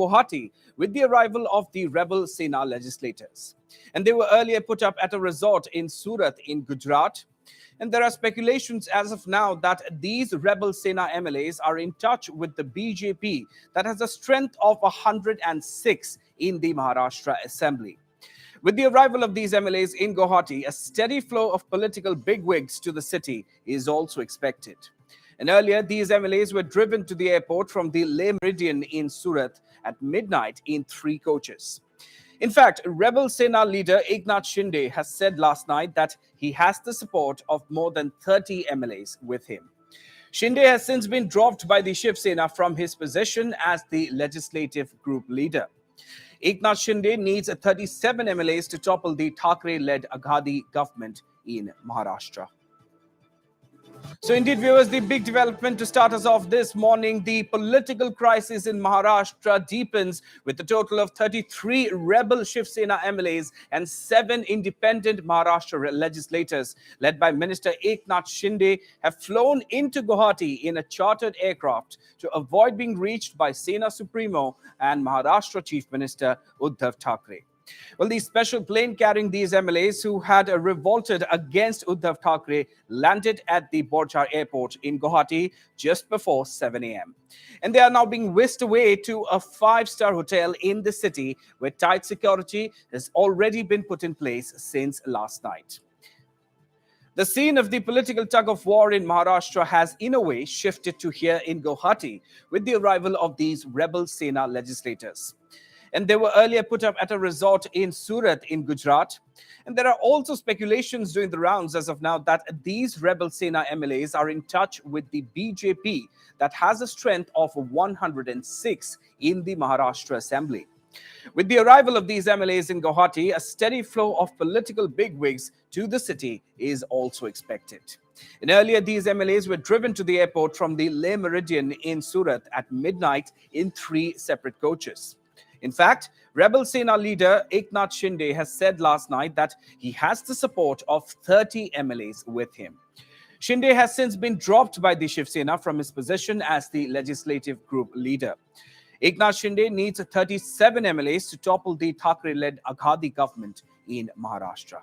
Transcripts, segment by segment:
Guwahati with the arrival of the rebel Sena legislators. And they were earlier put up at a resort in Surat in Gujarat. And there are speculations as of now that these rebel Sena MLAs are in touch with the BJP that has a strength of 106 in the Maharashtra Assembly. With the arrival of these MLAs in Guwahati, a steady flow of political bigwigs to the city is also expected. And earlier, these MLAs were driven to the airport from the Leh Meridian in Surat at midnight in 3 coaches. In fact, rebel Sena leader Eknath Shinde has said last night that he has the support of more than 30 MLAs with him. Shinde has since been dropped by the Shiv Sena from his position as the legislative group leader. Eknath Shinde needs 37 MLAs to topple the Thackeray-led Aghadi government in Maharashtra. So indeed, viewers, the big development to start us off this morning, the political crisis in Maharashtra deepens with a total of 33 rebel Shiv Sena MLAs and 7 independent Maharashtra legislators led by Minister Eknath Shinde have flown into Guwahati in a chartered aircraft to avoid being reached by Sena Supremo and Maharashtra Chief Minister Uddhav Thackeray. Well, the special plane carrying these MLAs who had revolted against Uddhav Thackeray landed at the Borchar airport in Guwahati just before 7 a.m. And they are now being whisked away to a 5-star hotel in the city where tight security has already been put in place since last night. The scene of the political tug-of-war in Maharashtra has, in a way, shifted to here in Guwahati with the arrival of these rebel Sena legislators. And they were earlier put up at a resort in Surat in Gujarat. And there are also speculations doing the rounds as of now that these rebel Sena MLAs are in touch with the BJP that has a strength of 106 in the Maharashtra Assembly. With the arrival of these MLAs in Guwahati, a steady flow of political bigwigs to the city is also expected. And earlier, these MLAs were driven to the airport from the Leh Meridian in Surat at midnight in 3 separate coaches. In fact, rebel Sena leader Eknath Shinde has said last night that he has the support of 30 MLAs with him. Shinde has since been dropped by the Shiv Sena from his position as the legislative group leader. Eknath Shinde needs 37 MLAs to topple the Thackeray-led Aghadi government in Maharashtra.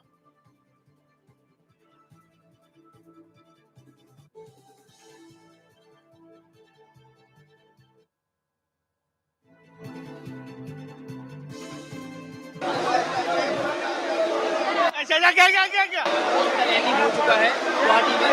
क्या rally हो चुका है गुवाहाटी में।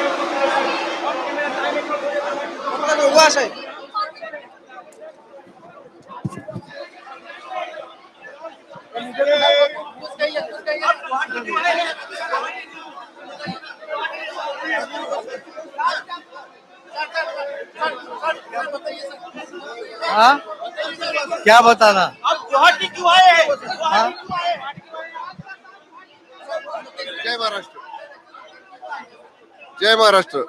हाँ क्या बताना आप गुवाहाटी क्यों आए हैं? जय महाराष्ट्र, जय महाराष्ट्र।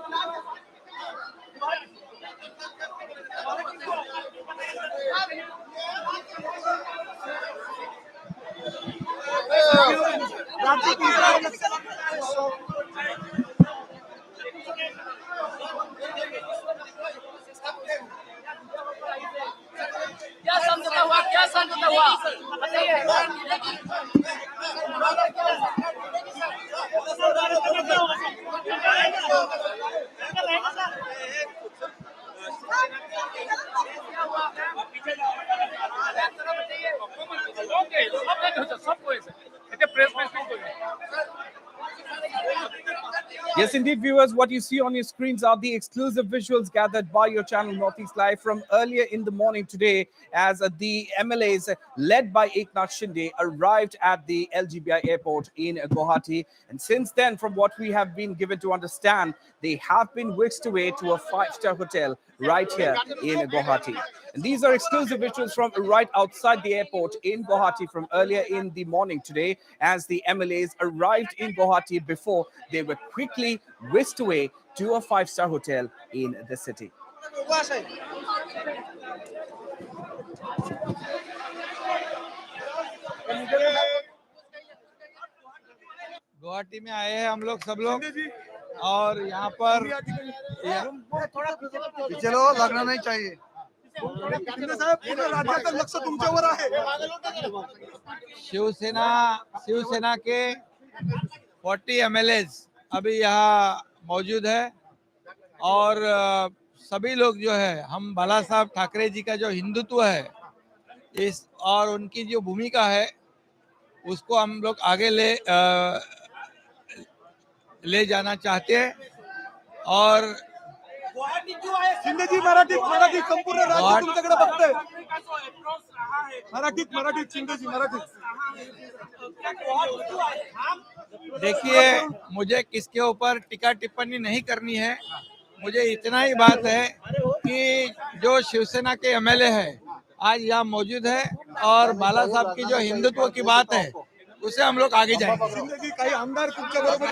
क्या समझौता हुआ? क्या समझौता हुआ? बताइए। Yes, indeed, viewers, what you see on your screens are the exclusive visuals gathered by your channel Northeast Live from earlier in the morning today as the MLAs led by Eknath Shinde arrived at the LGBI airport in Guwahati. And since then, from what we have been given to understand, they have been whisked away to a 5-star hotel right here in Guwahati. And these are exclusive visuals from right outside the airport in Guwahati from earlier in the morning today as the MLAs arrived in Guwahati before they were quickly whisked away to a 5-star hotel in the city. Guwahati में आए हैं हम लोग सब लोग और यहाँ पर चलो लगना नहीं चाहिए। शिंदे साहेब पूर्ण राज्याचं लक्ष तुमच्यावर आहे. शिवसेना के 40 MLAs अभी यहाँ मौजूद है और सभी लोग जो है हम बाला साहब ठाकरे जी का जो हिंदुत्व है इस और उनकी जो भूमिका है उसको हम लोग आगे ले जाना चाहते हैं और शिंदेजी मराठी संपूर्ण राज्य तुमच्याकडे बघतंय. मराठीत शिंदेजी मराठीत. देखिए मुझे किसके ऊपर टीका टिप्पणी नहीं करनी है. मुझे इतना ही बात है कि जो शिवसेना के MLA है आज यहाँ मौजूद है और बाला साहब की जो हिंदुत्व की बात है उसे हम लोग आगे जाएंगे. शिंदेजी काही आमदार तुमच्या बरोबर.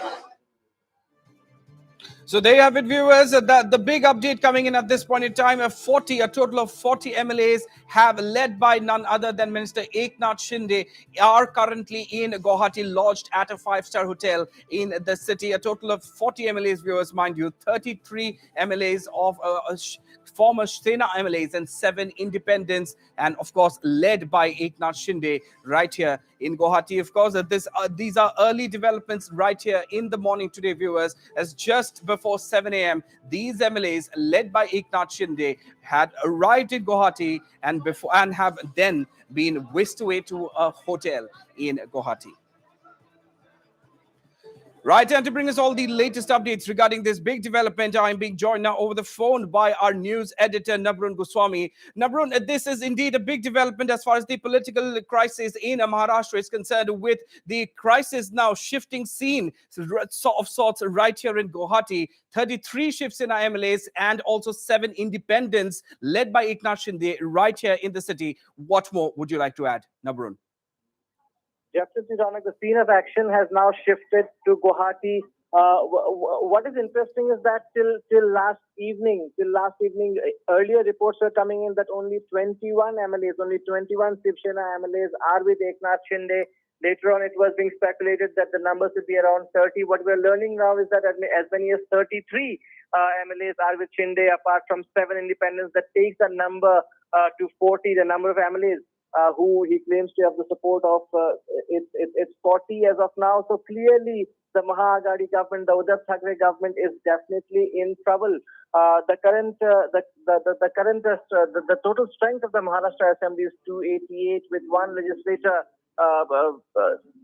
So there you have it, viewers. The big update coming in at this point in time. A total of 40 MLAs have, led by none other than Minister Eknath Shinde, are currently in Guwahati, lodged at a 5-star hotel in the city. A total of 40 MLAs, viewers, mind you, 33 MLAs of former Sena MLAs and 7 independents, and of course led by Eknath Shinde right here in Guwahati. Of course, these are early developments right here in the morning today, viewers, as just before 7 a.m. these MLAs led by Eknath Shinde had arrived in Guwahati and have then been whisked away to a hotel in Guwahati. Right, and to bring us all the latest updates regarding this big development, I'm being joined now over the phone by our news editor, Nabrun Goswami. Nabrun, this is indeed a big development as far as the political crisis in Maharashtra is concerned, with the crisis now shifting scene of sorts right here in Guwahati. 33 Shiv Sena MLAs and also 7 independents led by Eknath Shinde right here in the city. What more would you like to add, Nabrun? Definitely, Ronak, the scene of action has now shifted to Guwahati. What is interesting is that till last evening, earlier reports were coming in that only 21 Shiv Sena MLAs are with Eknath Shinde. Later on, it was being speculated that the numbers would be around 30. What we're learning now is that as many as 33 MLAs are with Shinde, apart from 7 independents. That takes the number to 40, the number of MLAs. Who he claims to have the support of. It's 40 as of now. So clearly, the Maha-Aghadi government, the Uddhav Thackeray government, is definitely in trouble. The total strength of the Maharashtra Assembly is 288, with one legislator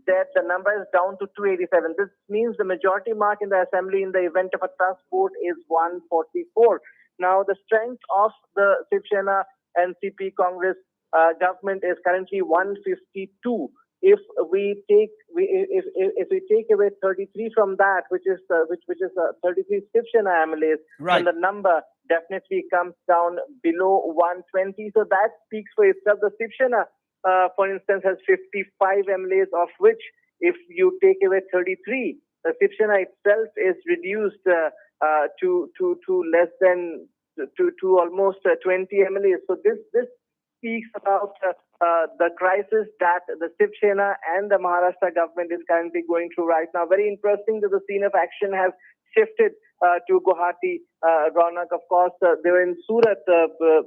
dead. The number is down to 287. This means the majority mark in the Assembly in the event of a trust vote is 144. Now, the strength of the Shiv Sena NCP Congress government is currently 152. If we take away 33 from that, which is 33 Shiv Sena MLAs, then the number definitely comes down below 120. So that speaks for itself. The Shiv Sena, for instance, has 55 MLAs, of which if you take away 33, the Shiv Sena itself is reduced to less than to almost 20 MLAs. So this speaks about the crisis that the Shiv Sena and the Maharashtra government is currently going through right now. Very interesting that the scene of action has shifted to Guwahati. Ronak, of course, they were in Surat,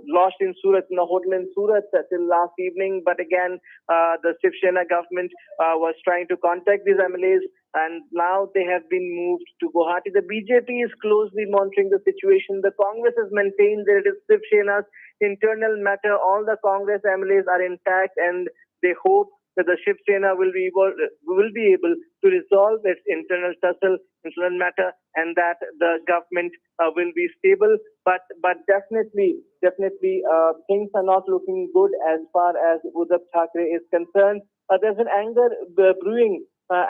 lost in Surat, in a hotel in Surat till last evening. But again, the Shiv Sena government was trying to contact these MLAs, and now they have been moved to Guwahati. The BJP is closely monitoring the situation. The Congress has maintained that it is Shiv Sena's internal matter. All the Congress MLAs are intact, and they hope that the Shiv Sena will be able to resolve its internal tussle, internal matter, and that the government will be stable. But definitely, things are not looking good as far as Uddhav Thackeray is concerned. There's an anger brewing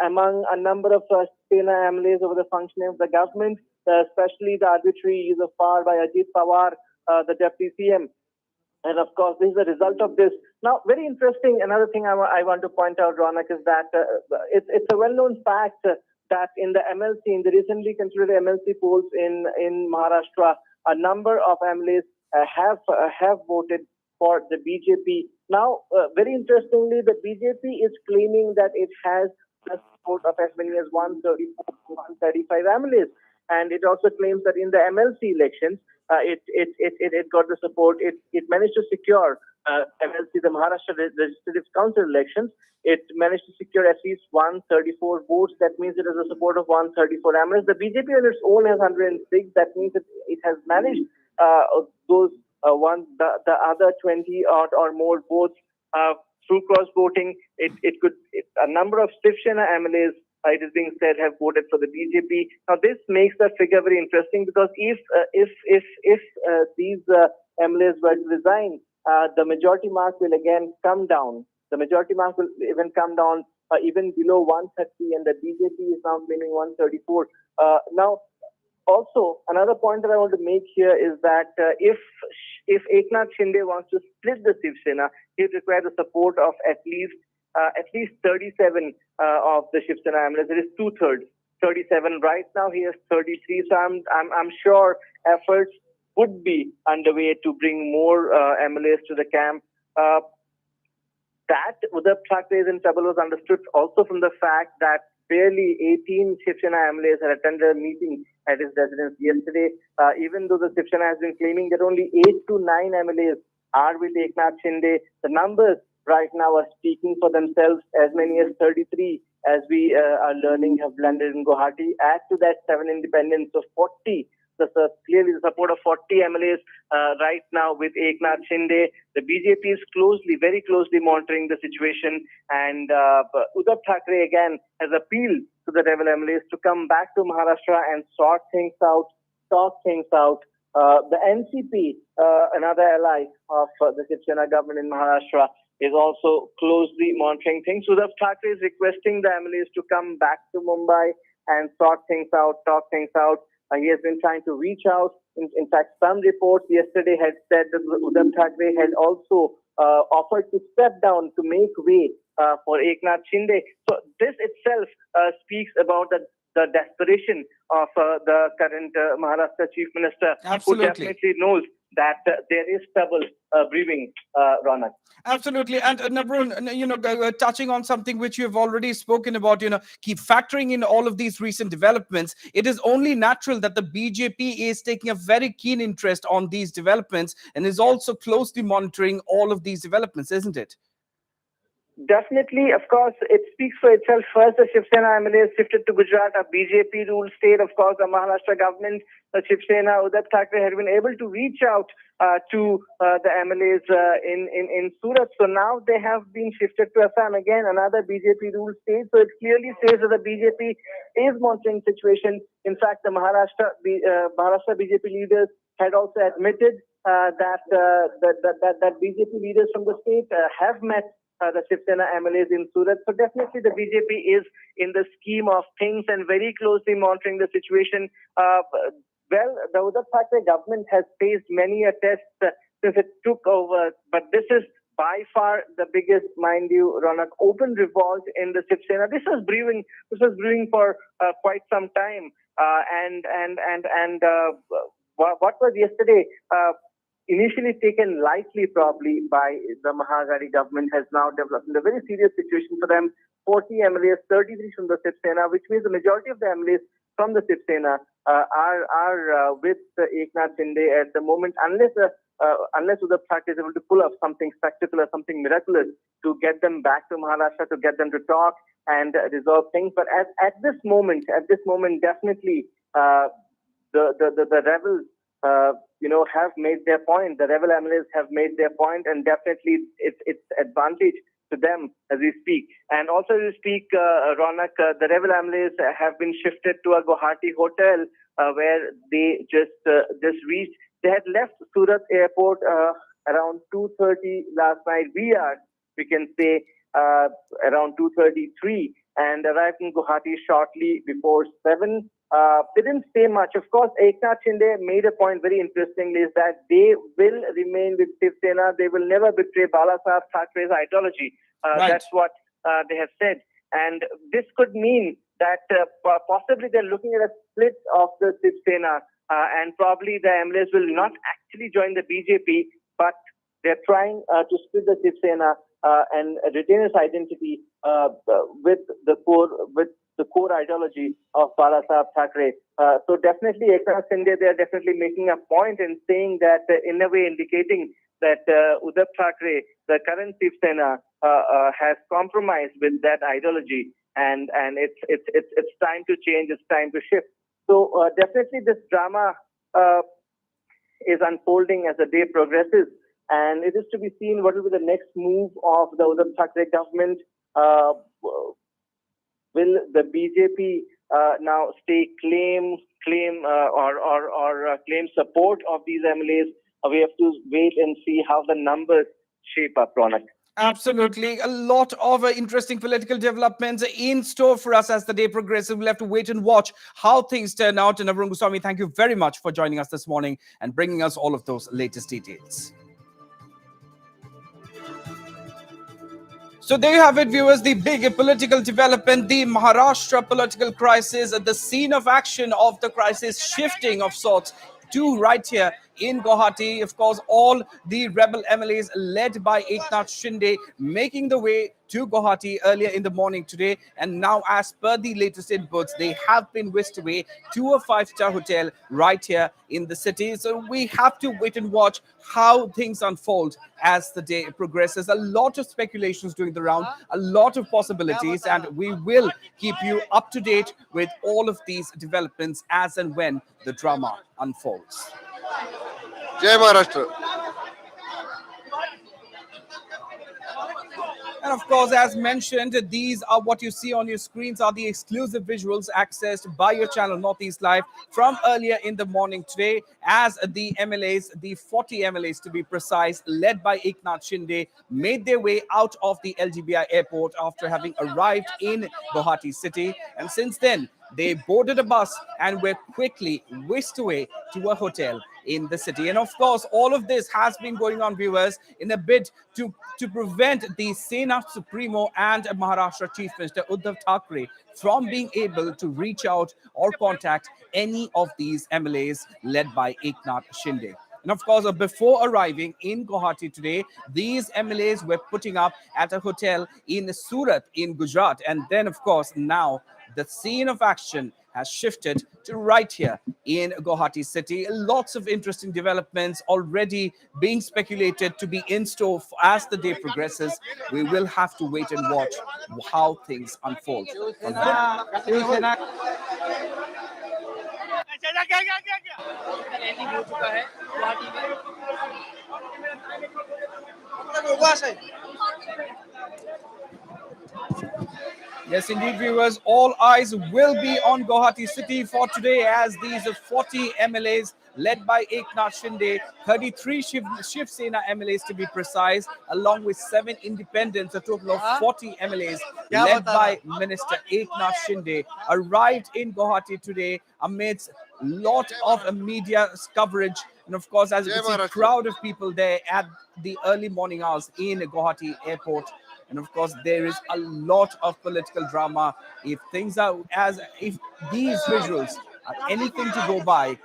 among a number of Sena MLAs over the functioning of the government, especially the arbitrary use of power by Ajit Pawar, the deputy CM. And of course, this is a result of this. Now, very interesting, another thing I want to point out, Ronak, is that it's a well-known fact that in the MLC, in the recently considered MLC polls in Maharashtra, a number of MLAs have voted for the BJP. Now, very interestingly, the BJP is claiming that it has a support of as many as 134 to 135 MLAs. And it also claims that in the MLC elections, it got the support. It managed to secure MLC, the Maharashtra Legislative Council elections. It managed to secure at least 134 votes. That means it has the support of 134 MLAs. The BJP on its own has 106. That means it has managed those the other 20 or more votes through cross voting. A number of Shiv Sena MLAs, it is being said, have voted for the BJP. Now this makes the figure very interesting, because if these MLAs were to resign, the majority mark will again come down. The majority mark will even come down even below 130, and the BJP is now claiming 134. Now, also, another point that I want to make here is that if Eknath Shinde wants to split the Shiv Sena, he would require the support of at least 37 of the Shiv Sena MLAs. It is 2/3, 37. Right now, he has 33. So I'm sure efforts would be underway to bring more MLAs to the camp. That Uddhav Thackeray is in trouble was understood also from the fact that barely 18 Shiv Sena MLAs had attended a meeting at his residence yesterday. Even though the Shiv Sena has been claiming that only 8 to 9 MLAs are with Eknath Shinde, the numbers right now are speaking for themselves. As many as 33, as we are learning, have landed in Guwahati. Add to that 7 independents, so 40. So clearly the support of 40 MLAs right now with Eknath Shinde. The BJP is very closely monitoring the situation, and Uddhav Thackeray again has appealed to the rebel MLAs to come back to Maharashtra and sort things out, talk things out. The NCP, another ally of the Shiv Sena government in Maharashtra, is also closely monitoring things. Uddhav Thackeray is requesting the MLAs to come back to Mumbai and sort things out, talk things out. He has been trying to reach out. In fact, some reports yesterday had said that Uddhav Thackeray had also offered to step down to make way for Eknath Shinde. So this itself speaks about the desperation of the current Maharashtra Chief Minister, Absolutely. who definitely knows that there is trouble brewing, Ronak. Absolutely. And Nabrun, touching on something which you have already spoken about, keep factoring in all of these recent developments, it is only natural that the BJP is taking a very keen interest on these developments and is also closely monitoring all of these developments, isn't it? Definitely, of course, it speaks for itself. First, the Shiv Sena MLAs shifted to Gujarat, a BJP-ruled state. Of course, the Maharashtra government, the Shiv Sena, Uddhav Thackeray had been able to reach out to the MLAs in Surat. So now they have been shifted to Assam, again, another BJP-ruled state. So it clearly says that the BJP is monitoring the situation. In fact, the Maharashtra BJP leaders had also admitted that BJP leaders from the state have met the Shiv Sena MLAs in Surat. So definitely the BJP is in the scheme of things and very closely monitoring the situation. Well, the Uddhav Thackeray government has faced many a test since it took over, but this is by far the biggest, mind you, Ronak, open revolt in the Shiv Sena. This was brewing for quite some time, what was yesterday initially taken lightly probably by the Mahagari government has now developed into a very serious situation for them. 40 MLAs, 33 from the Shiv Sena, which means the majority of the MLAs from the Shiv Sena are with Eknath Shinde at the moment, unless Uddhav Thackeray is able to pull off something spectacular, something miraculous to get them back to Maharashtra, to get them to talk and resolve things. But at this moment, definitely the rebels have made their point. The rebel MLAs have made their point, and definitely it's advantage to them as we speak. And also as we speak, Ronak, the rebel MLAs have been shifted to a Guwahati hotel where they just reached. They had left Surat airport around 2:30 last night. We can say around 2:33, and arrived in Guwahati shortly before 7. They didn't say much. Of course, Eknath Shinde made a point very interestingly, is that they will remain with Shiv Sena. They will never betray Balasaheb Thakray's ideology. Right. That's what they have said. And this could mean that possibly they're looking at a split of the Shiv Sena, and probably the MLAs will not actually join the BJP, but they're trying to split the Shiv Sena and retain its identity with the core, with the core ideology of Bala Saheb Thackeray. So definitely, Eknath Shinde, they are definitely making a point in saying that, in a way indicating that Uddhav Thackeray, the current Shiv Sena, has compromised with that ideology, and it's time to change, it's time to shift. So definitely, this drama is unfolding as the day progresses, and it is to be seen what will be the next move of the Uddhav Thackeray government. Will the BJP now claim support of these MLAs? We have to wait and see how the numbers shape up, Ronak. Absolutely. A lot of interesting political developments in store for us as the day progresses. We'll have to wait and watch how things turn out. And Arun Goswami, thank you very much for joining us this morning and bringing us all of those latest details. So there you have it, viewers, the big political development, the Maharashtra political crisis, the scene of action of the crisis shifting of sorts to right here in Guwahati. Of course, all the rebel MLAs led by Eknath Shinde making the way to Guwahati earlier in the morning today. And now, as per the latest inputs, they have been whisked away to a 5-star hotel right here in the city. So we have to wait and watch how things unfold as the day progresses. A lot of speculations doing the round, a lot of possibilities, and we will keep you up to date with all of these developments as and when the drama unfolds. जय Maharashtra. And of course, as mentioned, these are what you see on your screens are the exclusive visuals accessed by your channel Northeast Live from earlier in the morning today, as the MLAs, the 40 MLAs to be precise, led by Eknath Shinde, made their way out of the LGBI airport after having arrived in Guwahati city. And since then, they boarded a bus and were quickly whisked away to a hotel in the city. And of course, all of this has been going on, viewers, in a bid to prevent the Sena Supremo and Maharashtra Chief Minister Uddhav Thackeray from being able to reach out or contact any of these MLAs led by Eknath Shinde. And of course, before arriving in Guwahati today, these MLAs were putting up at a hotel in Surat in Gujarat. And then, of course, now the scene of action has shifted to right here in Guwahati city. Lots of interesting developments already being speculated to be in store as the day progresses. We will have to wait and watch how things unfold. Yes, indeed, viewers. All eyes will be on Guwahati city for today as these 40 MLAs led by Eknath Shinde, 33 Shiv Sena MLAs to be precise, along with 7 independents, a total of 40 MLAs led by Minister Eknath Shinde, arrived in Guwahati today amidst lot of media coverage. And of course, as you can see, a crowd of people there at the early morning hours in Guwahati airport. And of course, there is a lot of political drama. If things are if these visuals are anything to go by,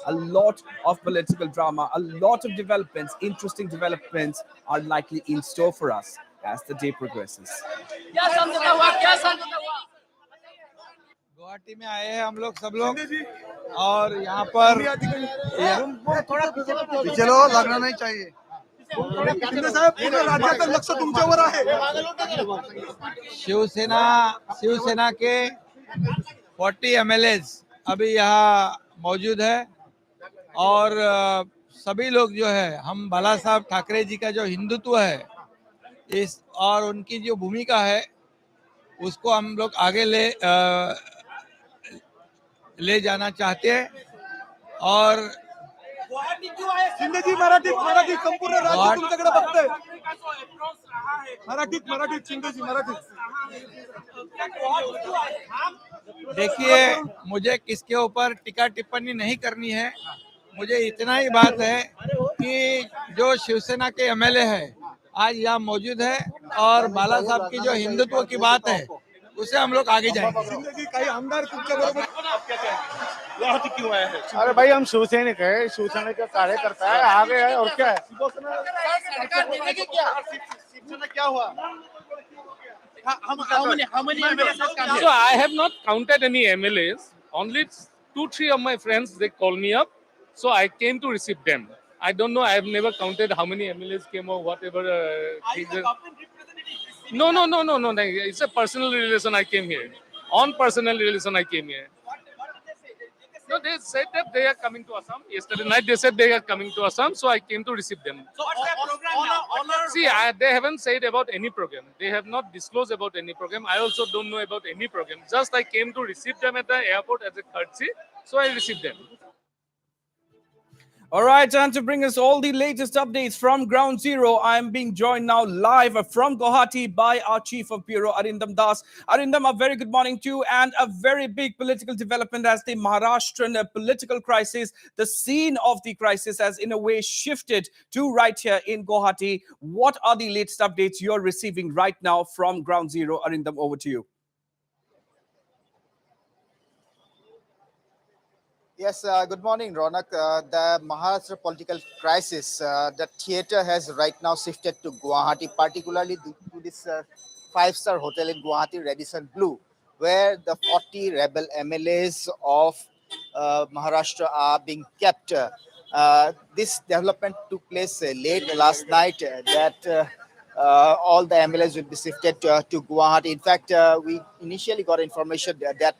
a lot of political drama, a lot of developments, interesting developments are likely in store for us as the day progresses. Guwahati में आए हैं हम लोग सब लोग और यहाँ पर चलो लगना नहीं चाहिए. शिंदे साहेब, पूर्ण राज्याचं लक्ष तुमच्यावर आहे. शिवसेना के 40 MLAs अभी यहाँ मौजूद है और सभी लोग जो है, हम बाला साहब ठाकरे जी का जो हिंदुत्व है इस और उनकी जो भूमिका है उसको हम लोग आगे ले जाना चाहते हैं. और शिंदे जी, मराठी संपूर्ण राज्य तुमच्याकडे बघतंय. मराठीत शिंदे जी, मराठीत. देखिए, मुझे किसके ऊपर टीका टिप्पणी नहीं करनी है. मुझे इतना ही बात है कि जो शिवसेना के MLA है आज यहाँ मौजूद है और बाला साहब की जो हिंदुत्व की बात है उसे हम लोग आगे जाएंगे. शिंदे जी, काही आमदार तुमच्या बरोबर. क्यों आए हैं? अरे भाई, हम शिवसैनिक है, शिवसेना का कार्यकर्ता है, आगे है और क्या है. शिवसेना क्या हुआ? How many MLAs have come So here? I have not counted any MLAs. Only two, three of my friends they called me up, so I came to receive them. I don't know. I have never counted how many MLAs came or whatever. Are you things. the government representative? No, no, no, no, no, no. It's a personal relation. I came here. On personal relation, I came here. What did they say? Did they say? No, they said that they are coming to Assam. Yesterday night they said they are coming to Assam, so I came to receive them. So what's their program now? See, they haven't said about any program. They have not disclosed about any program. I also don't know about any program. Just I came to receive them at the airport as a courtesy, so I received them. All right, and to bring us all the latest updates from Ground Zero, I am being joined now live from Guwahati by our Chief of Bureau, Arindam Das. Arindam, a very good morning to you, and a very big political development as the Maharashtrian political crisis, the scene of the crisis has in a way shifted to right here in Guwahati. What are the latest updates you're receiving right now from Ground Zero? Arindam, over to you. Yes, good morning, Ronak. The Maharashtra political crisis, the theater has right now shifted to Guwahati, particularly to this five-star hotel in Guwahati, Radisson Blue, where the 40 rebel MLAs of Maharashtra are being kept. This development took place late last night all the MLAs will be shifted to Guwahati. In fact, we initially got information that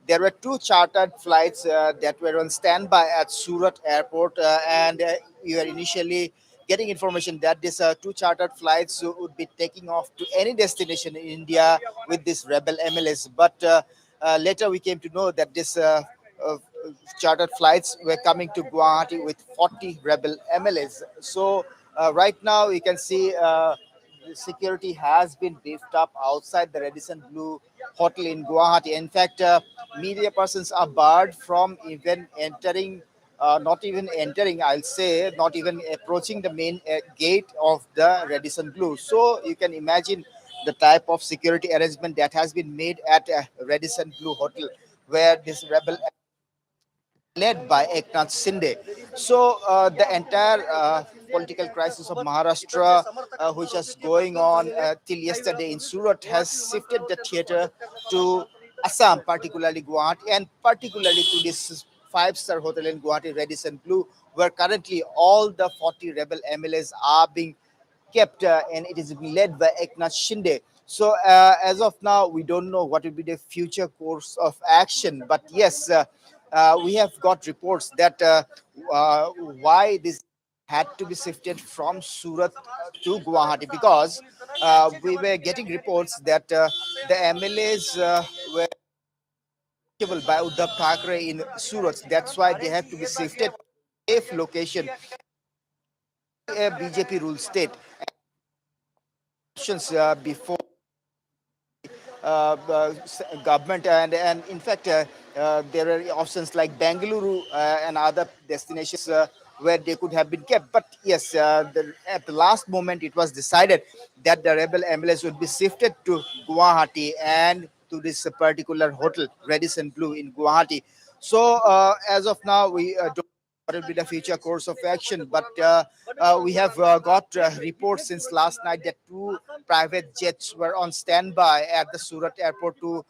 there were two chartered flights that were on standby at Surat Airport, and we were initially getting information that these two chartered flights would be taking off to any destination in India with these rebel MLAs. But later we came to know that this uh, chartered flights were coming to Guwahati with 40 rebel MLAs. So right now you can see the security has been beefed up outside the Radisson Blue Hotel in Guwahati. In fact, media persons are barred from even entering, not even entering, I'll say, not even approaching the main gate of the Radisson Blue. So you can imagine the type of security arrangement that has been made at Radisson Blue Hotel, where this rebel led by Eknath Shinde. So the entire political crisis of Maharashtra, which was going on till yesterday in Surat, has shifted the theater to Assam, particularly Guwahati, and particularly to this five-star hotel in Guwahati, Radisson Blue, where currently all the 40 rebel MLAs are being kept, and it is being led by Eknath Shinde. So as of now, we don't know what will be the future course of action. But yes, we have got reports that why this had to be shifted from Surat to Guwahati, because we were getting reports that the MLAs were reachable by Uddhav Thackeray in Surat. That's why they have to be shifted to a safe location, a BJP ruled state. Options before government, and in fact there are options like Bangalore and other destinations where they could have been kept. But yes, at the last moment it was decided that the rebel MLAs would be shifted to Guwahati and to this particular hotel, Radisson Blue in Guwahati. So as of now, we don't what will be the future course of action. But we have got reports since last night that two private jets were on standby at the Surat airport to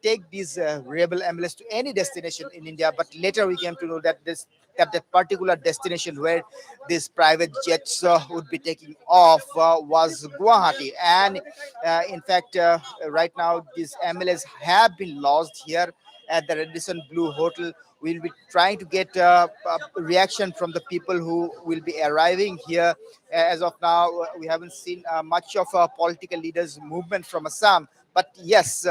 take these rebel MLAs to any destination in India. But later we came to know that that particular destination where these private jets would be taking off was Guwahati. And in fact, right now these MLAs have been lost here at the Radisson Blue Hotel. We'll be trying to get a reaction from the people who will be arriving here. As of now, we haven't seen much of a political leaders' movement from Assam. But yes,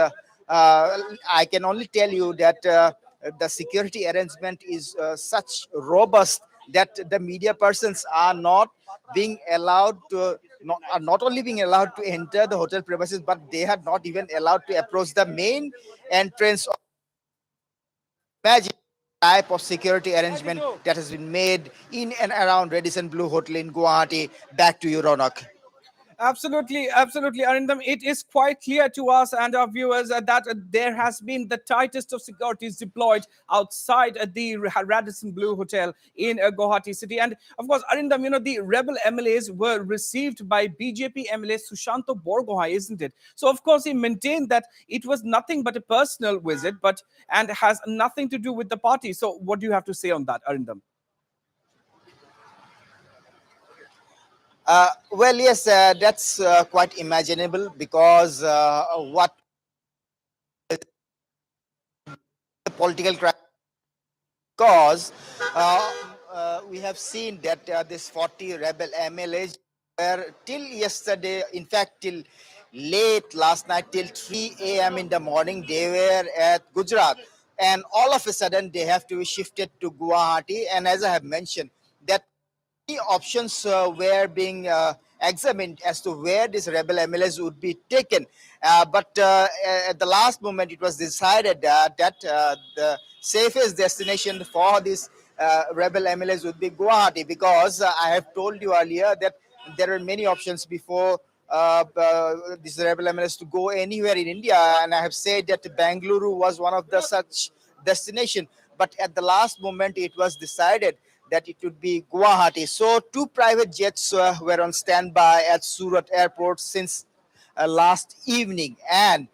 I can only tell you that the security arrangement is such robust that the media persons are not being allowed to are not only being allowed to enter the hotel premises, but they are not even allowed to approach the main entrance. Imagine the type of security arrangement that has been made in and around Radisson Blue Hotel in Guwahati. Back to you, Ronak. Absolutely, absolutely, Arindam. It is quite clear to us and our viewers that there has been the tightest of securities deployed outside the Radisson Blue Hotel in Guwahati city. And of course, Arindam, the rebel MLAs were received by BJP MLA Sushanto Borgohai, isn't it? So of course, he maintained that it was nothing but a personal visit, but and has nothing to do with the party. So what do you have to say on that, Arindam? Well, yes, that's quite imaginable because what the political crisis, because we have seen that this 40 rebel MLAs were till yesterday, in fact, till late last night, till 3 a.m. in the morning, they were at Gujarat. And all of a sudden, they have to be shifted to Guwahati. And as I have mentioned, that options were being examined as to where these rebel MLAs would be taken. But at the last moment, it was decided that the safest destination for these rebel MLAs would be Guwahati, because I have told you earlier that there are many options before these rebel MLAs to go anywhere in India, and I have said that Bangalore was one of the such destination. But at the last moment, it was decided that it would be Guwahati. So two private jets were on standby at Surat airport since last evening, and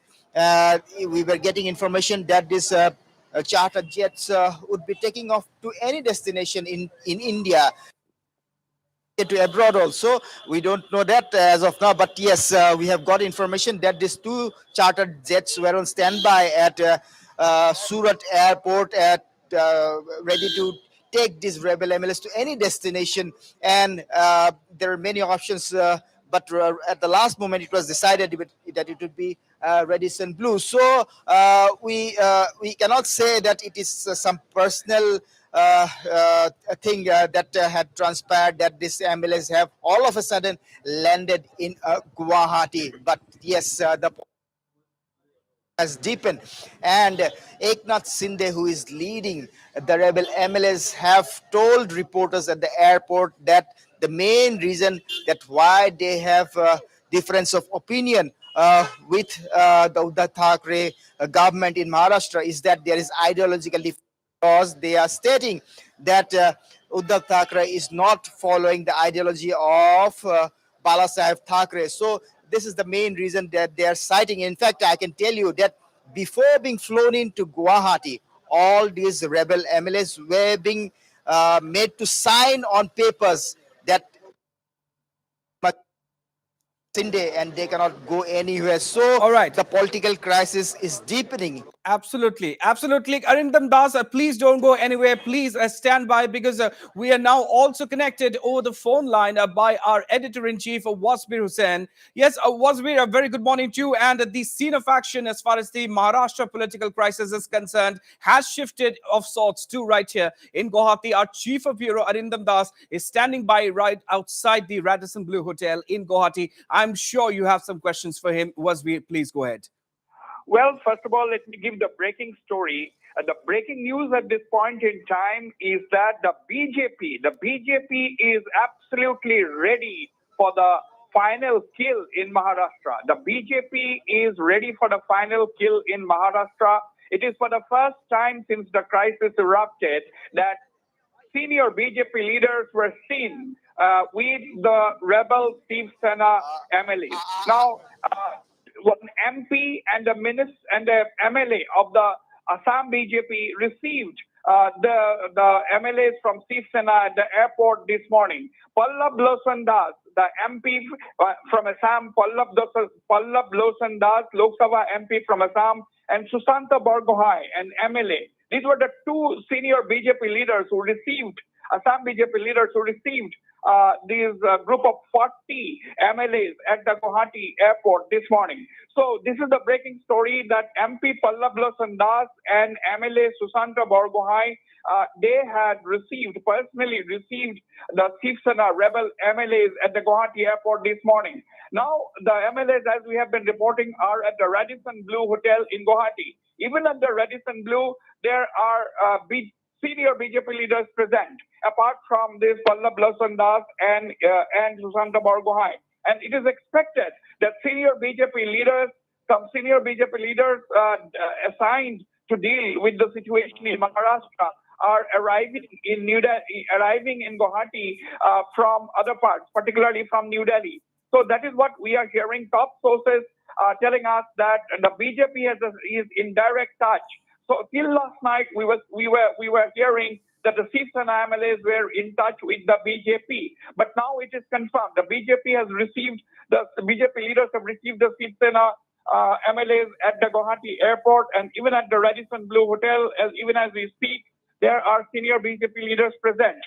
we were getting information that these charter jets would be taking off to any destination in India, to abroad also. We don't know that as of now, but yes, we have got information that these two chartered jets were on standby at Surat airport, ready to take these rebel MLS to any destination. And there are many options, but at the last moment it was decided that it would be Radisson Blue. So we cannot say that it is some personal thing that had transpired, that this ambulance have all of a sudden landed in Guwahati. But yes, the has deepened, and Eknath Sinde, who is leading the rebel MLAs, have told reporters at the airport that the main reason that why they have difference of opinion with the Uddhav Thackeray government in Maharashtra is that there is ideological difference, because they are stating that Uddhav Thackeray is not following the ideology of Balasaheb Thackeray. So this is the main reason that they are citing. In fact, I can tell you that before being flown into Guwahati, all these rebel MLAs were being made to sign on papers that Sinde, and they cannot go anywhere. So All right. the political crisis is deepening. Absolutely, absolutely. Arindam Das, please don't go anywhere. Please stand by, because we are now also connected over the phone line by our editor-in-chief, Wasbir Hussain. Yes, Wasbir, a very good morning to you. And the Sena faction, as far as the Maharashtra political crisis is concerned, has shifted of sorts to right here in Guwahati. Our chief of bureau, Arindam Das, is standing by right outside the Radisson Blue Hotel in Guwahati. I'm sure you have some questions for him. Wasbir, please go ahead. Well, first of all, let me give the breaking story. The breaking news at this point in time is that the BJP is absolutely ready for the final kill in Maharashtra. The BJP is ready for the final kill in Maharashtra. It is for the first time since the crisis erupted that senior BJP leaders were seen with the rebel Shiv Sena MLA. Now, one MP and the MLA of the Assam BJP received the MLAs from Shiv Sena at the airport this morning. Pallab Losan Das, the MP from Assam, Pallab Losan Das, Lok Sabha MP from Assam, and Susanta Borgohai, an MLA. These were the two senior BJP leaders who received, Assam BJP leaders who received these group of 40 MLAs at the Guwahati airport this morning. So this is the breaking story that MP Pallab Losan Das and MLA Susanta Borgohai, they had personally received the Shiv Sena rebel MLAs at the Guwahati airport this morning. Now the MLAs, as we have been reporting, are at the Radisson Blue Hotel in Guwahati. Even at the Radisson Blue, there are senior BJP leaders present, apart from this Pallab Losan Das and Susanta Borgohai. And it is expected that some senior BJP leaders assigned to deal with the situation in Maharashtra are arriving in Guwahati from other parts, particularly from New Delhi. So that is what we are hearing. Top sources telling us that the BJP is in direct touch. So till last night, we were hearing that the Shiv Sena MLAs were in touch with the BJP, but now it is confirmed. The BJP leaders have received the Shiv Sena MLAs at the Guwahati airport, and even at the Radisson Blue Hotel, even as we speak, there are senior BJP leaders present.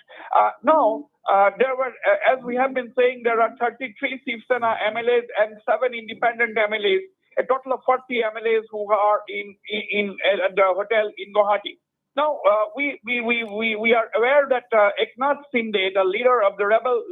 There were, as we have been saying, there are 33 Shiv Sena MLAs and 7 independent MLAs, a total of 40 MLAs who are at the hotel in Guwahati. Now, we are aware that Eknath Shinde, the leader of the rebel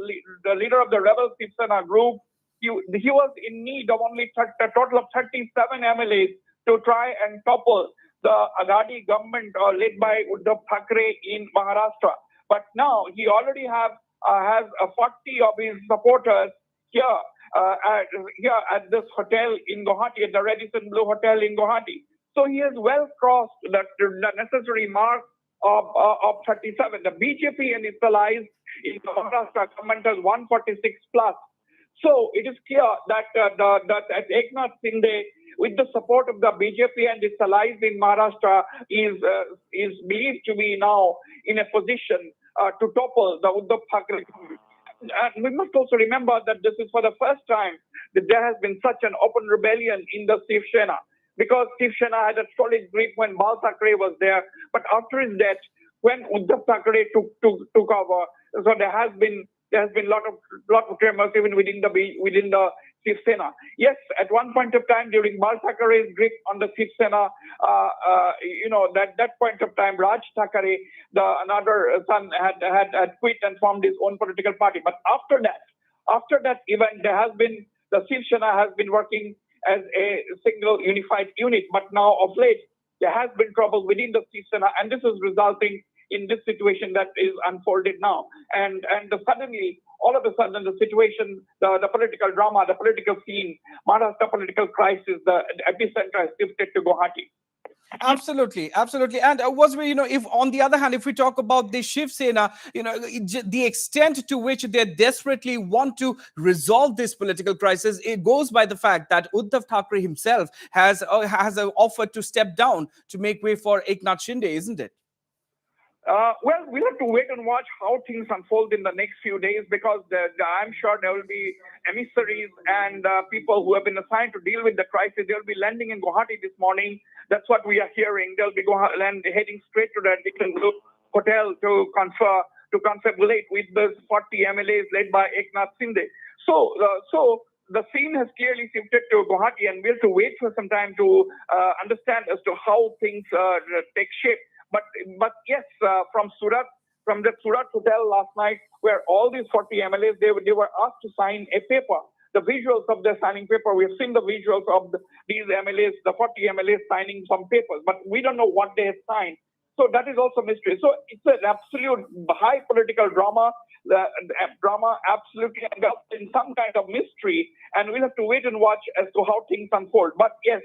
Shiv Sena group, he was in need of only a total of 37 MLAs to try and topple the Aghadi government led by Uddhav Thackeray in Maharashtra. But now he already has 40 of his supporters here at this hotel in Guwahati, at the Radisson Blue Hotel in Guwahati. So he has well crossed the necessary mark of 37. The BJP and its allies in the Maharashtra government has 146 plus. So it is clear that Eknath Shinde, with the support of the BJP and its allies in Maharashtra, is believed to be now in a position to topple the Uddhav Thackeray government. And we must also remember that this is for the first time that there has been such an open rebellion in the Shiv Sena, because Shiv Sena had a solid grip when Bal Thackeray was there, but after his death, when Uddhav Thackeray took over, so there has been lot of tremors even within the Shiv Sena. Yes, at one point of time during Bal Thackeray's grip on the Shiv Sena, that point of time, Raj Thackeray, another son, had quit and formed his own political party. But after that event, the Shiv Sena has been working as a single unified unit. But now of late, there has been trouble within the Shiv Sena, and this is resulting in this situation that is unfolded now. And all of a sudden, the situation, the political drama, the political scene, Maharashtra political crisis, the epicenter has shifted to Guwahati. Absolutely. And if on the other hand, if we talk about the Shiv Sena, the extent to which they desperately want to resolve this political crisis, it goes by the fact that Uddhav Thackeray himself has offered to step down to make way for Eknath Shinde, isn't it? Well, we'll have to wait and watch how things unfold in the next few days, because I'm sure there will be emissaries and people who have been assigned to deal with the crisis. They'll be landing in Guwahati this morning. That's what we are hearing. They'll be heading straight to the Radisson Blue Hotel to confabulate with the 40 MLAs led by Eknath Shinde. So the scene has clearly shifted to Guwahati, and we'll have to wait for some time to understand as to how things take shape. But yes, from the Surat hotel last night, where all these 40 MLAs, they were asked to sign a paper. The visuals of the signing paper, we have seen the visuals of these MLAs, the 40 MLAs signing some papers, but we don't know what they have signed. So that is also mystery. So it's an absolute high political drama. The drama absolutely engulfed in some kind of mystery, and we'll have to wait and watch as to how things unfold. But yes,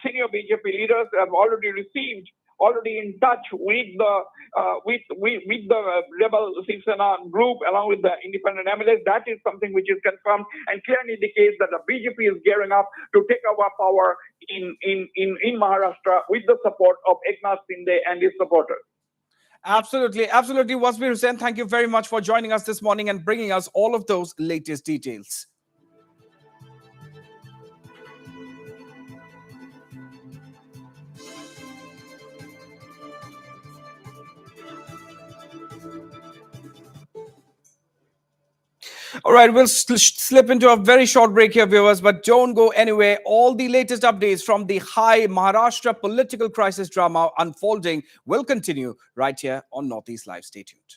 senior BJP leaders have already in touch with the rebel Shiv Sena group along with the independent MLAs. That is something which is confirmed and clearly indicates that the BJP is gearing up to take over power in Maharashtra with the support of Eknath Shinde and his supporters. Absolutely. Wasbir Hussain, thank you very much for joining us this morning and bringing us all of those latest details. All right, we'll slip into a very short break here, viewers, but don't go anywhere. All the latest updates from the high Maharashtra political crisis drama unfolding will continue right here on Northeast Live. Stay tuned.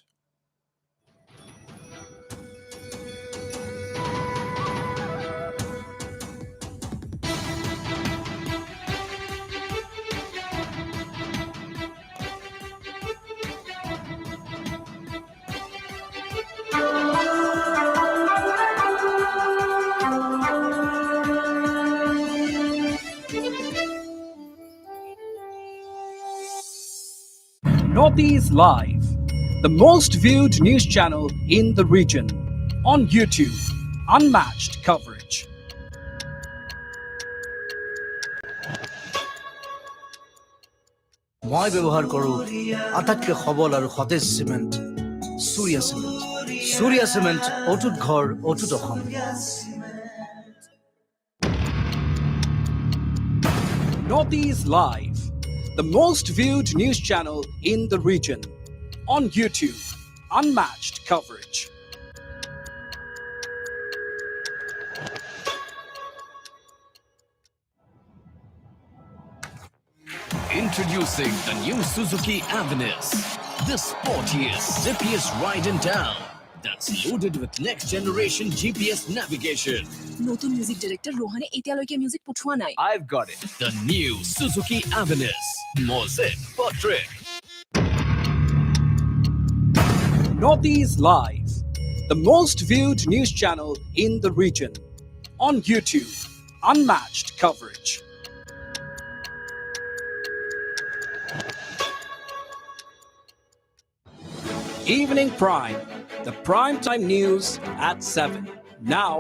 Northeast Live, the most viewed news channel in the region. On YouTube, unmatched coverage. মই ব্যৱহাৰ কৰোঁ আটাইতকৈ সবল আৰু সতেজ cement সূৰ্য cement সূৰ্য cement অটুট ঘৰ অটুট অসম Northeast Live, the most viewed news channel in the region. On YouTube, unmatched coverage. Introducing the new Suzuki Avenus, the sportiest, zippiest ride in town that's loaded with next generation GPS navigation. নতুন music director ৰোহানে এতিয়ালৈকে music পঠোৱা নাই। I've got it. The new Suzuki Avenus. More zip for trip. Northeast Live, the most viewed news channel in the region. On YouTube, unmatched coverage. Evening Prime, the primetime news at 7. Now,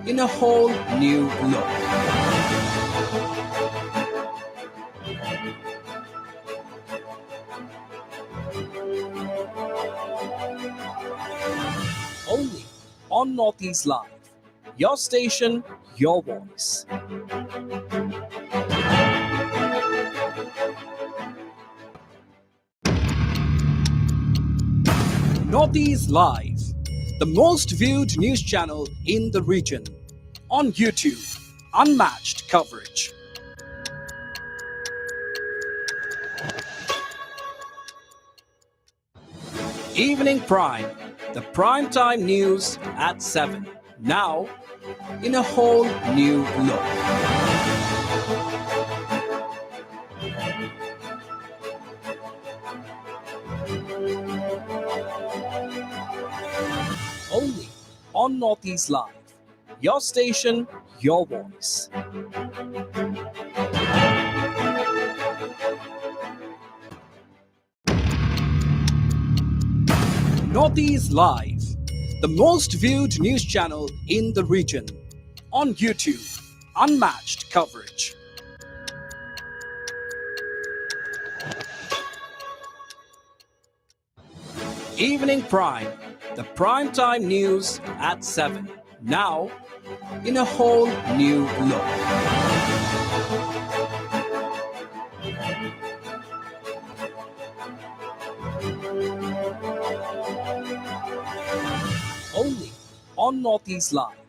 in a whole new look. Only on Northeast Live. Your station, your voice. Northeast Live, the most viewed news channel in the region. On YouTube, unmatched coverage. Evening Prime, the primetime news at 7. Now, in a whole new look. Only on Northeast Live. Your station, your voice. Northeast Live, the most viewed news channel in the region. On YouTube, unmatched coverage. Evening Prime, the primetime news at 7. Now, in a whole new look. Only on Northeast Live.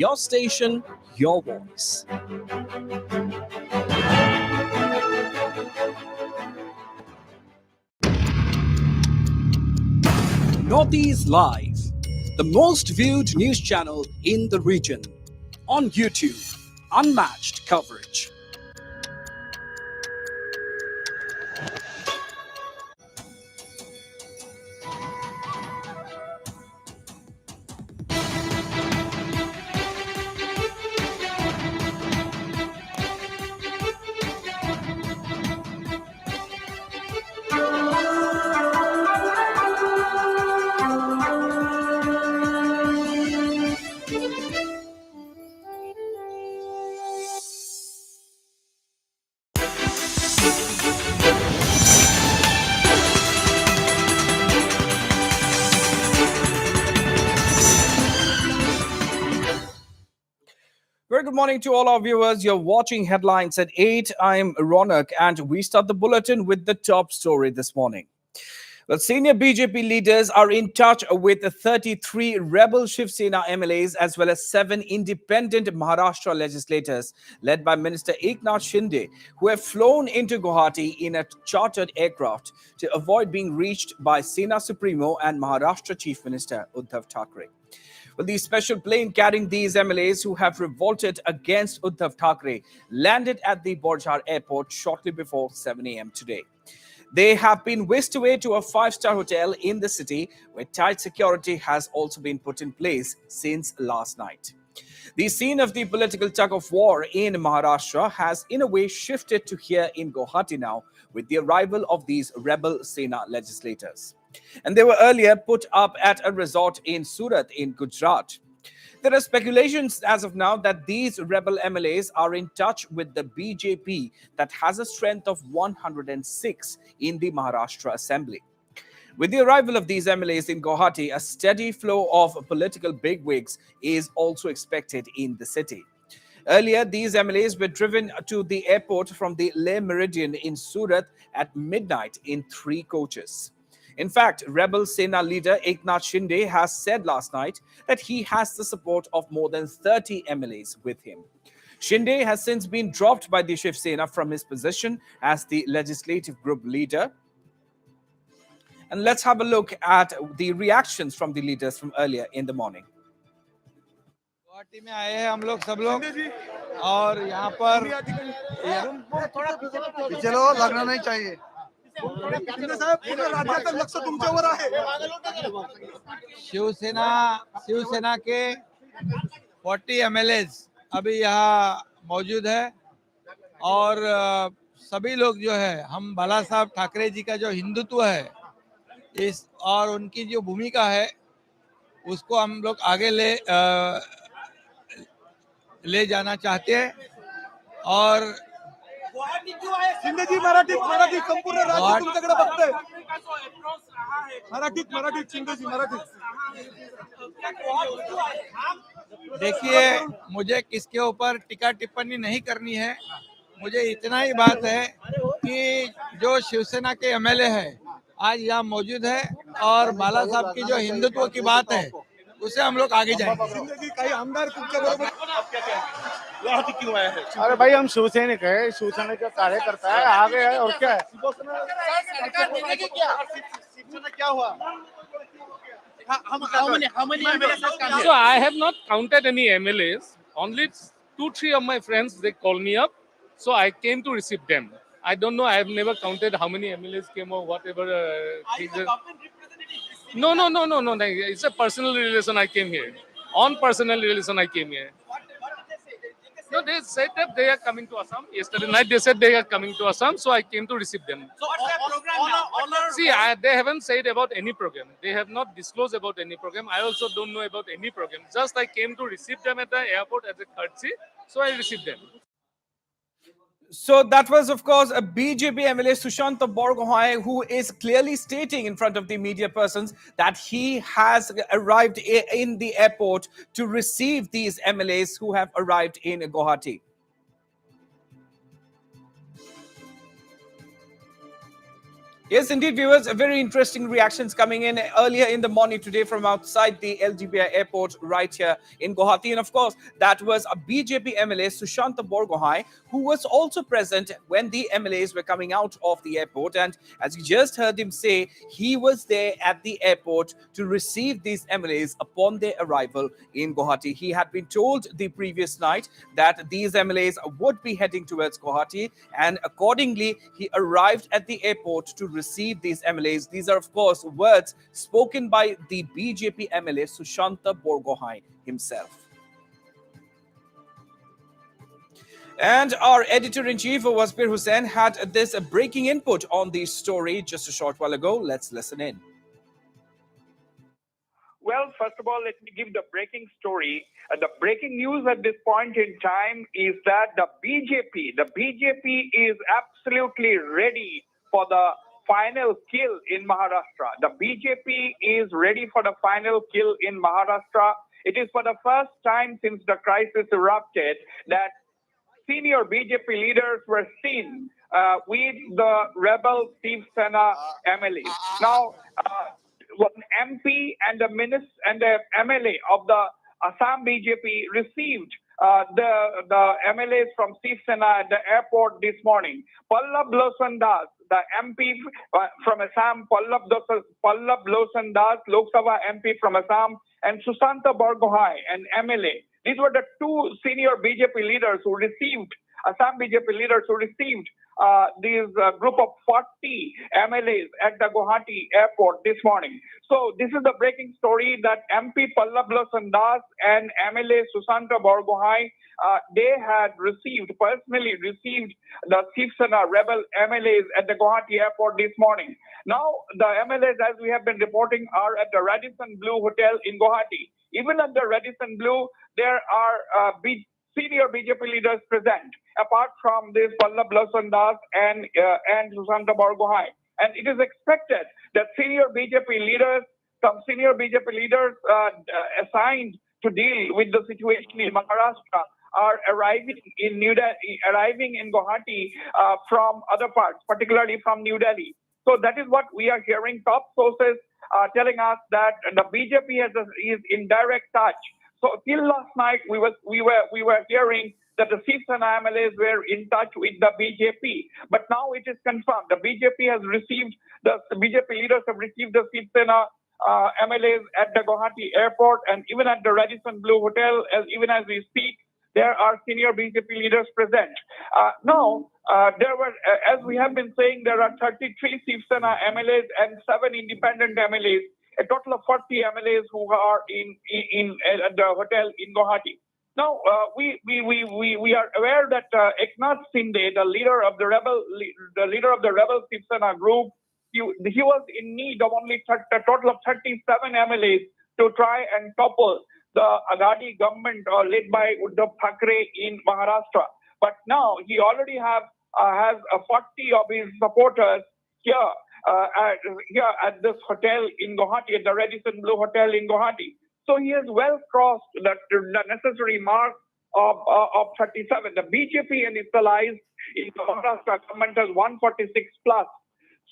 Your station, your voice. Northeast Live, the most viewed news channel in the region. On YouTube, unmatched coverage. Very good morning to all our viewers. You're watching Headlines at 8. I'm Ronak, and we start the bulletin with the top story this morning. Well, senior BJP leaders are in touch with the 33 rebel Shiv Sena MLAs as well as 7 independent Maharashtra legislators led by Minister Eknath Shinde, who have flown into Guwahati in a chartered aircraft to avoid being reached by Sena Supremo and Maharashtra Chief Minister Uddhav Thackeray. Well, the special plane carrying these MLAs who have revolted against Uddhav Thackeray landed at the Borjhar airport shortly before 7 a.m. today. They have been whisked away to a 5-star hotel in the city where tight security has also been put in place since last night. The scene of the political tug of war in Maharashtra has, in a way, shifted to here in Guwahati now with the arrival of these rebel Sena legislators. And they were earlier put up at a resort in Surat in Gujarat. There are speculations as of now that these rebel MLAs are in touch with the BJP that has a strength of 106 in the Maharashtra Assembly. With the arrival of these MLAs in Guwahati, a steady flow of political bigwigs is also expected in the city. Earlier, these MLAs were driven to the airport from the Leh Meridian in Surat at midnight in 3 coaches. In fact, rebel Sena leader Eknath Shinde has said last night that he has the support of more than 30 MLAs with him. Shinde has since been dropped by the Shiv Sena from his position as the legislative group leader. And let's have a look at the reactions from the leaders from earlier in the morning. Guwahati में आए हैं हम लोग सब लोग और यहाँ पर चलो लगना नहीं चाहिए शिवसेना के 40 एमएलएज अभी यहाँ मौजूद है और सभी लोग जो है हम बाला साहब ठाकरे जी का जो हिंदुत्व है इस और उनकी जो भूमिका है उसको हम लोग आगे ले जाना चाहते हैं और शिंदेजी मराठी संपूर्ण राज्य तुमच्याकडे बघतंय मराठी शिंदेजी मराठी देखिए मुझे किसके ऊपर टीका टिप्पणी नहीं करनी है मुझे इतना ही बात है कि जो शिवसेना के एमएलए है आज यहाँ मौजूद है और बाला साहब की जो हिंदुत्व की बात है उसे हम लोग आगे जाएंगे काही आमदार तुमच्या बरोबर क्यों आए हैं अरे भाई हम शिवसैनिक है शिवसेना का कार्यकर्ता है आगे है और क्या है क्या हुआ So I have not counted any MLAs. Only 2-3 of my friends, they call me up. So I came to receive them. I don't know. I have never counted how many MLAs came or whatever. No. It's a personal relation. I came here. On personal relation, I came here. No, they said that they are coming to Assam. Yesterday night, they said they are coming to Assam. So I came to receive them. So what's their program now? See, they haven't said about any program. They have not disclosed about any program. I also don't know about any program. Just I came to receive them at the airport as a courtesy. So I received them. So that was, of course, a BJP MLA, Sushant Borgohain, who is clearly stating in front of the media persons that he has arrived in the airport to receive these MLAs who have arrived in Guwahati. Yes, indeed, viewers, very interesting reactions coming in earlier in the morning today from outside the LGBI airport right here in Guwahati. And of course, that was a BJP MLA, Sushant Borgohain, who was also present when the MLAs were coming out of the airport. And as you just heard him say, he was there at the airport to receive these MLAs upon their arrival in Guwahati. He had been told the previous night that these MLAs would be heading towards Guwahati, and accordingly, he arrived at the airport to receive these MLAs. These are, of course, words spoken by the BJP MLA, Sushant Borgohain himself. And our editor-in-chief, Wasbir Hussain, had this breaking input on the story just a short while ago. Let's listen in. Well, first of all, let me give the breaking story. The breaking news at this point in time is that the BJP is absolutely ready for the final kill in Maharashtra. The BJP is ready for the final kill in Maharashtra. It is for the first time since the crisis erupted that senior BJP leaders were seen with the rebel Shiv Sena MLA. Now, one MP and the MLA of the Assam BJP received the MLAs from Shiv Sena at the airport this morning. Pallab Losan Das, the MP from Assam, Pallab Losan Das, Lok Sabha MP from Assam, and Sushant Borgohain, an MLA. These were the two senior BJP leaders who received Assam BJP leaders who received these group of 40 MLAs at the Guwahati airport this morning. So this is the breaking story that MP Pallab Losan Das and MLA Susanta Borgohai, they had personally received the Shiv Sena rebel MLAs at the Guwahati airport this morning. Now the MLAs, as we have been reporting, are at the Radisson Blue Hotel in Guwahati. Even at the Radisson Blue, there are senior BJP leaders present, apart from this Pallab Losan Das and Susanta Borgohai. And it is expected that some senior BJP leaders assigned to deal with the situation in Maharashtra are arriving in Guwahati from other parts, particularly from New Delhi. So that is what we are hearing. Top sources telling us that the BJP is in direct touch. So till last night, we were hearing that the Shiv Sena MLAs were in touch with the BJP, but now it is confirmed. The BJP leaders have received the Shiv Sena MLAs at the Guwahati airport, and even at the Radisson Blue Hotel, even as we speak, there are senior BJP leaders present. There were, as we have been saying, there are 33 Shiv Sena MLAs and 7 independent MLAs. A total of 40 MLAs who are at the hotel in Guwahati. Now we are aware that Eknath Shinde, the leader of the rebel Shiv Sena group, he was in need of only a total of 37 MLAs to try and topple the Aghadi government led by Uddhav Thackeray in Maharashtra. But now he already has 40 of his supporters here at this hotel in Guwahati, at the Radisson Blue Hotel in Guwahati. So he has well crossed the necessary mark of 37. The BJP and its allies in the Maharashtra government has 146 plus.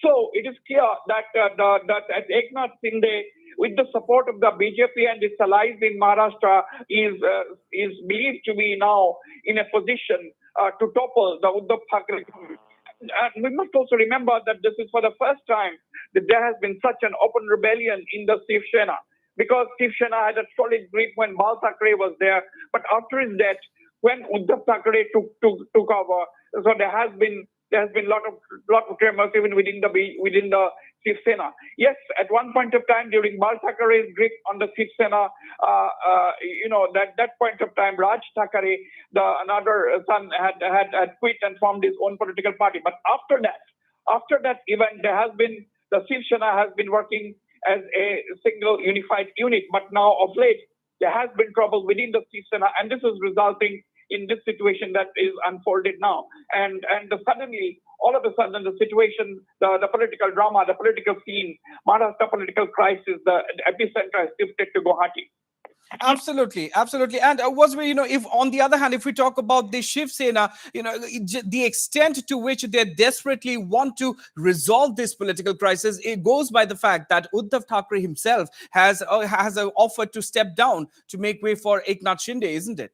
So it is clear that Eknath Shinde, with the support of the BJP and its allies in Maharashtra, is believed to be now in a position to topple the Uddhav Thackeray government. And we must also remember that this is for the first time that there has been such an open rebellion in the Shiv Sena, because Shiv Sena had a solid grip when Bal Thackeray was there. But after his death, when Uddhav Thackeray took over, so there has been lot of tremors even within the Shiv Sena. Yes, at one point of time during Bal Thackeray's grip on the Shiv Sena, that point of time, Raj Thackeray, another son, had quit and formed his own political party. But after that event, the Shiv Sena has been working as a single unified unit. But now of late, there has been trouble within the Shiv Sena, and this is resulting in this situation that is unfolded now. And suddenly, all of a sudden, the situation, the political drama, the political scene, Maharashtra political crisis, the epicenter has shifted to Guwahati. Absolutely. And if on the other hand, if we talk about the Shiv Sena, the extent to which they desperately want to resolve this political crisis, it goes by the fact that Uddhav Thackeray himself has offered to step down to make way for Eknath Shinde, isn't it?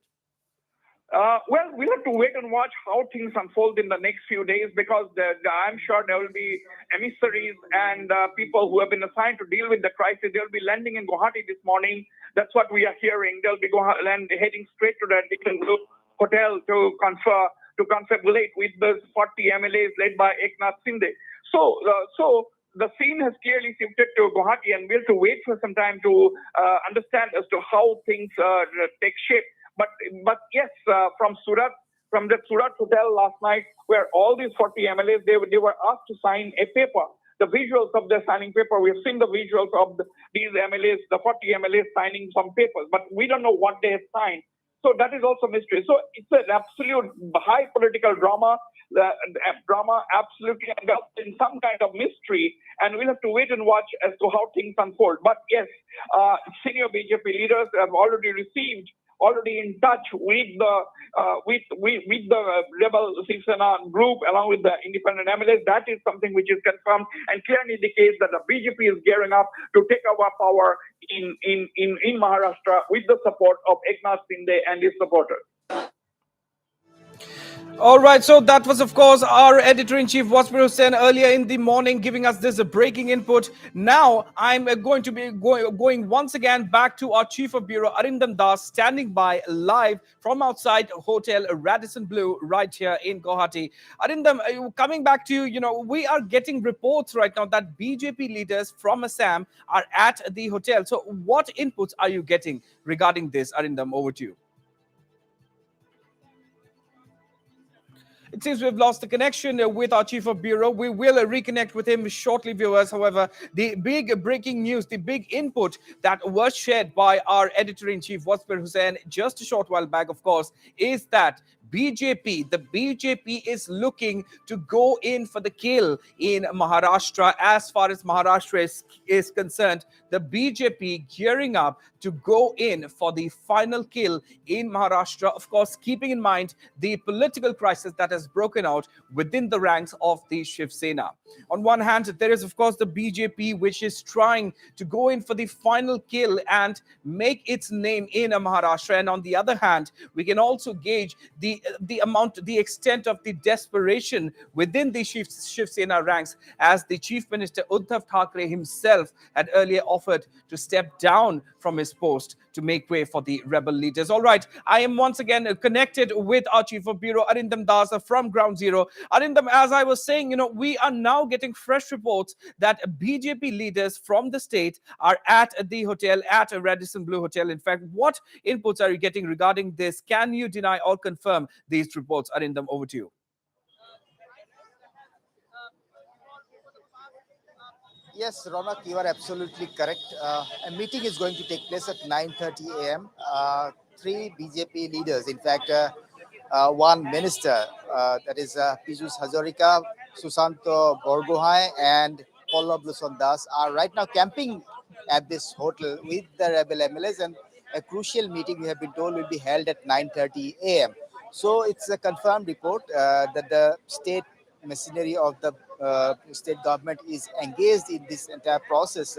Well, we'll have to wait and watch how things unfold in the next few days, because I'm sure there will be emissaries and people who have been assigned to deal with the crisis. They'll be landing in Guwahati this morning. That's what we are hearing. They'll be heading straight to the Radisson Blue Hotel to confabulate with the 40 MLAs led by Eknath Shinde. So the scene has clearly shifted to Guwahati, and we'll have to wait for some time to understand as to how things take shape. But yes, from the Surat hotel last night, where all these 40 MLAs, they were asked to sign a paper. The visuals of the signing paper, we have seen the visuals of these MLAs, the 40 MLAs signing some papers, but we don't know what they have signed. So that is also mystery. So it's an absolute high political drama. The drama absolutely engulfed in some kind of mystery, and we'll have to wait and watch as to how things unfold. But yes, senior BJP leaders have already in touch with the rebel Shiv Sena group along with the independent MLAs. That is something which is confirmed and clearly indicates that the BJP is gearing up to take over power in Maharashtra with the support of Eknath Shinde and his supporters. All right, so that was, of course, our editor-in-chief Wasper Hussain earlier in the morning giving us this breaking input. Now, I'm going to be going once again back to our chief of bureau, Arindam Das, standing by live from outside Hotel Radisson Blue right here in Guwahati. Arindam, coming back to you, we are getting reports right now that BJP leaders from Assam are at the hotel. So what inputs are you getting regarding this, Arindam? Over to you. It seems we've lost the connection with our chief of bureau. We will reconnect with him shortly, viewers. However, the big breaking news, the big input that was shared by our editor-in-chief, Wasper Hussain, just a short while back, of course, is that the BJP is looking to go in for the kill in Maharashtra. As far as Maharashtra is concerned, the BJP gearing up to go in for the final kill in Maharashtra. Of course, keeping in mind the political crisis that has broken out within the ranks of the Shiv Sena. On one hand, there is, of course, the BJP, which is trying to go in for the final kill and make its name in Maharashtra. And on the other hand, we can also gauge the extent of the desperation within the Shiv Sena ranks, as the Chief Minister Uddhav Thackeray himself had earlier offered to step down from his post to make way for the rebel leaders. All right, I am once again connected with our Chief of Bureau, Arindam Das, from Ground Zero. Arindam, as I was saying, we are now getting fresh reports that BJP leaders from the state are at the hotel, at a Radisson Blue Hotel. In fact, what inputs are you getting regarding this? Can you deny or confirm these reports? Arindam, over to you. Yes, Ronak, you are absolutely correct. A meeting is going to take place at 9:30 a.m. Three BJP leaders, in fact, one minister, that is Piyush Hazarika, Susanto Borgohain, and Pallav Loson Das, are right now camping at this hotel with the rebel MLAs, and a crucial meeting, we have been told, will be held at 9:30 a.m. So it's a confirmed report that the state machinery of the state government is engaged in this entire process.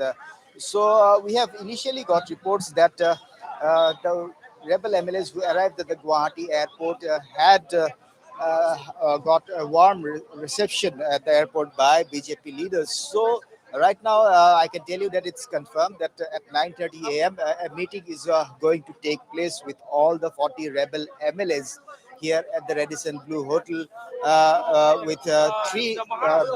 So we have initially got reports that the rebel MLAs who arrived at the Guwahati airport had got a warm reception at the airport by BJP leaders. So right now, I can tell you that it's confirmed that at 9:30 a.m. A meeting is going to take place with all the 40 rebel MLAs here at the Radisson Blue Hotel with three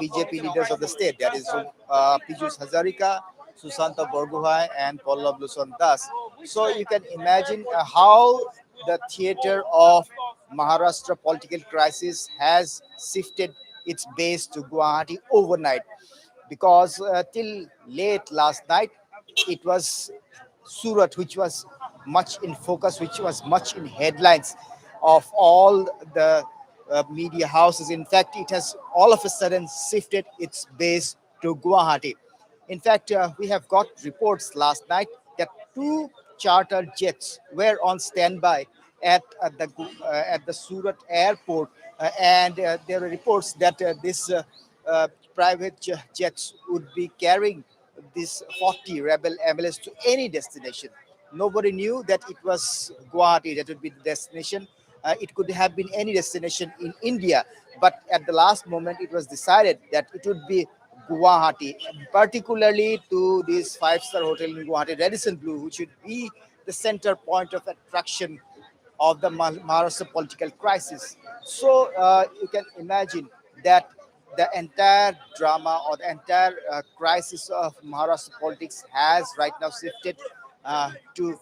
BJP leaders of the state. That is Piyush Hazarika, Susanta Borgohain, and Pallav Loson Das. So you can imagine how the theater of Maharashtra political crisis has shifted its base to Guwahati overnight, because till late last night it was Surat which was much in focus, which was much in headlines of all the media houses. In fact, it has all of a sudden shifted its base to Guwahati. In fact, we have got reports last night that two chartered jets were on standby at the Surat airport, and there were reports that this private jets would be carrying these 40 rebel MLAs to any destination. Nobody knew that it was Guwahati that would be the destination. It could have been any destination in India, but at the last moment, it was decided that it would be Guwahati, particularly to this five-star hotel in Guwahati, Radisson Blue, which would be the center point of attraction of the Maharashtra political crisis. So you can imagine that the entire drama or the entire crisis of Maharashtra politics has right now shifted to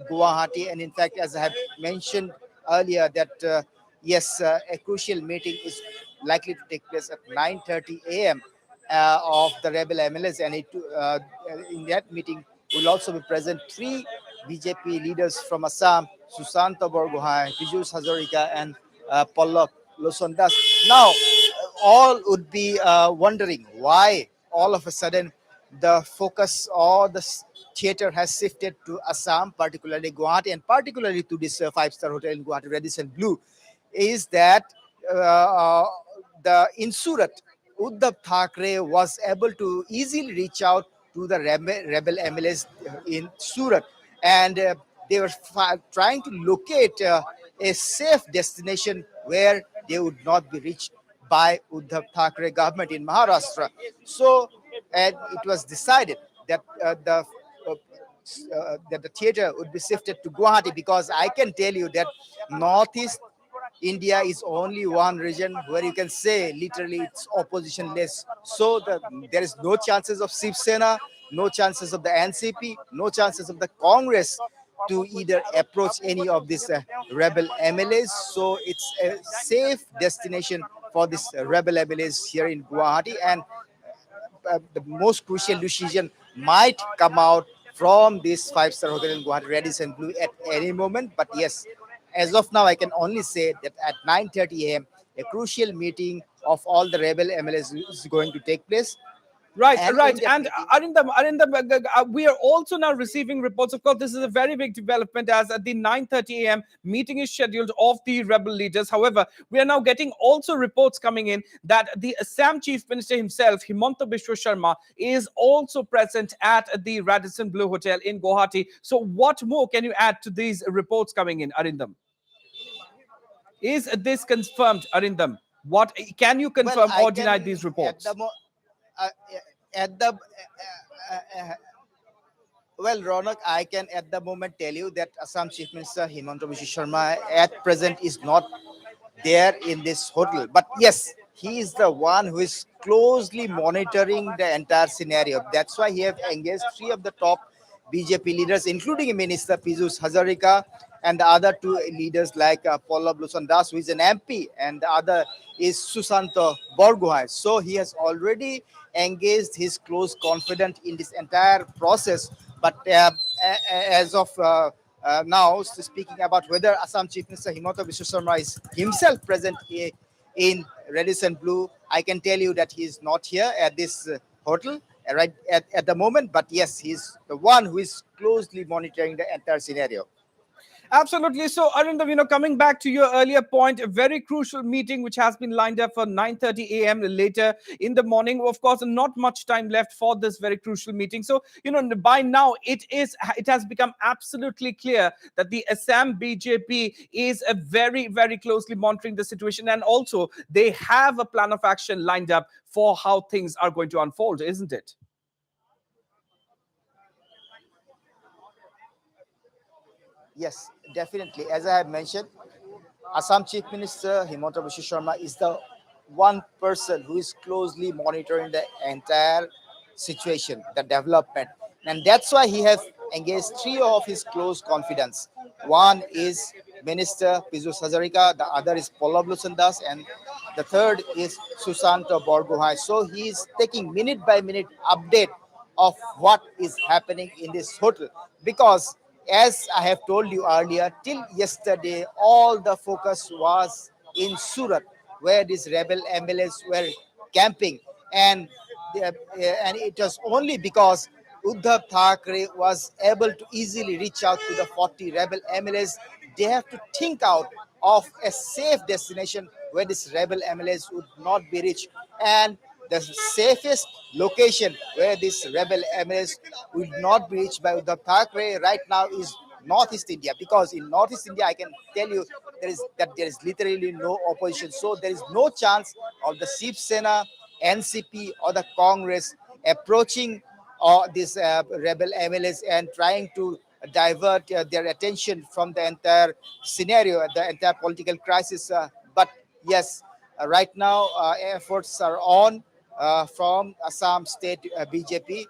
Guwahati. And in fact, as I have mentioned earlier, that yes, a crucial meeting is likely to take place at 9:30 a.m. Of the rebel MLAs, and in that meeting will also be present three BJP leaders from Assam: Susanta Borgohain, Piyush Hazarika, and Pallav Loson Das. Now, all would be wondering why all of a sudden the focus or the theater has shifted to Assam, particularly Guwahati, and particularly to this five-star hotel in Guwahati, Radisson Blue. Is that in Surat, Uddhav Thackeray was able to easily reach out to the rebel MLAs in Surat, and they were trying to locate a safe destination where they would not be reached by Uddhav Thackeray government in Maharashtra. So, and it was decided that that the theater would be shifted to Guwahati, because I can tell you that Northeast India is only one region where you can say literally it's oppositionless. So there is no chances of Shiv Sena, no chances of the NCP, no chances of the Congress to either approach any of these rebel MLAs. So it's a safe destination for this rebel MLAs here in Guwahati, and the most crucial decision might come out from this five-star hotel in Guwahati, Radisson Blue, at any moment. But yes, as of now, I can only say that at 9:30 a.m., a crucial meeting of all the rebel MLAs is going to take place. Right, And right. in that And meeting, Arindam, we are also now receiving reports. Of course, this is a very big development as at the 9:30 a.m. meeting is scheduled of the rebel leaders. However, we are now getting also reports coming in that the Assam Chief Minister himself, Himanta Biswa Sharma, is also present at the Radisson Blue Hotel in Guwahati. So what more can you add to these reports coming in, Arindam? Is this confirmed, Arindam? What can you well, confirm I or deny can these at reports? the uh, at the uh, well, Ronak, I can at the moment tell you that Assam Chief Minister Himanta Biswa Sharma at present is not there in this hotel. But yes, he is the one who is closely monitoring the entire scenario. That's why he have engaged three of the top BJP leaders, including Minister Piyush Hazarika, and the other two leaders like Pallav Lochhan Das, who is an MP, and the other is Susanto Borgohain. So he has already engaged his close confidant in this entire process. But as of now, speaking about whether Assam Chief Minister Himanta Biswa Sharma is himself present in Radisson Blue, I can tell you that he is not here at this hotel right at the moment. But yes, he's the one who is closely monitoring the entire scenario. Absolutely. So, Arindam, coming back to your earlier point, a very crucial meeting which has been lined up for 9:30 a.m. later in the morning. Of course, not much time left for this very crucial meeting. So, by now it has become absolutely clear that the Assam BJP is a very, very closely monitoring the situation, and also they have a plan of action lined up for how things are going to unfold, isn't it? Yes, definitely. As I have mentioned, Assam Chief Minister Himanta Biswa Sharma is the one person who is closely monitoring the entire situation, the development, and that's why he has engaged three of his close confidants. One is Minister Piyush Hazarika, the other is Pallav Lochhan Das, and the third is Susanto Borgohain. So he is taking minute by minute update of what is happening in this hotel, because as I have told you earlier, till yesterday, all the focus was in Surat, where these rebel MLAs were camping, and and it was only because Uddhav Thackeray was able to easily reach out to the 40 rebel MLAs. They have to think out of a safe destination where these rebel MLAs would not be reached, and the safest location where this rebel MLAs will not be reached by Uddhav Thackeray right now is Northeast India, because in Northeast India, I can tell you there is literally no opposition. So there is no chance of the Shiv Sena, NCP, or the Congress approaching these rebel MLAs and trying to divert their attention from the entire scenario, the entire political crisis. But yes, right now efforts are on from Assam State BJP.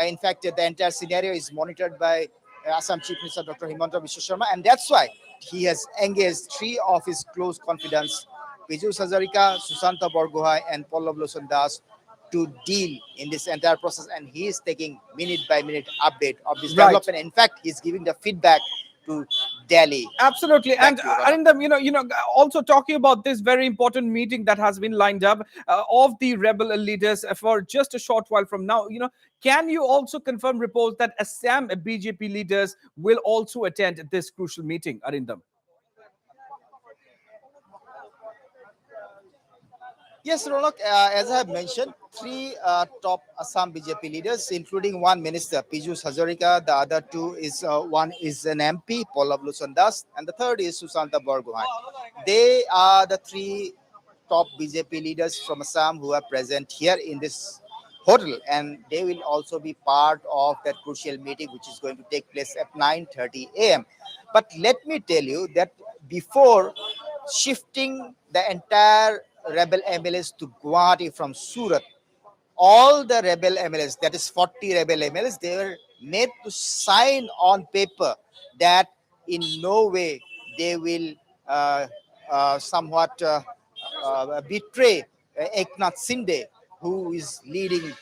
In fact, the entire scenario is monitored by Assam Chief Minister Dr. Himanta Biswa Sharma, and that's why he has engaged three of his close confidants, Piyush Hazarika, Susanta Borgohain, and Pallav Lochhan Das, to deal in this entire process, and he is taking minute by minute update of this Right. development. In fact, he's giving the feedback to Delhi. Absolutely. Back And to you, Ronak. Arindam, also talking about this very important meeting that has been lined up of the rebel leaders for just a short while from now, can you also confirm reports that Assam BJP leaders will also attend this crucial meeting, Arindam? Yes, Ronak, as I have mentioned, three top Assam BJP leaders, including one minister, Piyush Hazarika. The other two is one is an MP, Pallav Lochon Das, and the third is Susanta Borgohain. They are the three top BJP leaders from Assam who are present here in this hotel, and they will also be part of that crucial meeting, which is going to take place at 9:30 a.m. But let me tell you that before shifting the entire rebel MLAs to Guwahati from Surat, all the rebel MLAs, that is 40 rebel MLAs, they were made to sign on paper that in no way they will uh, somewhat betray Eknath Sinde, who is leading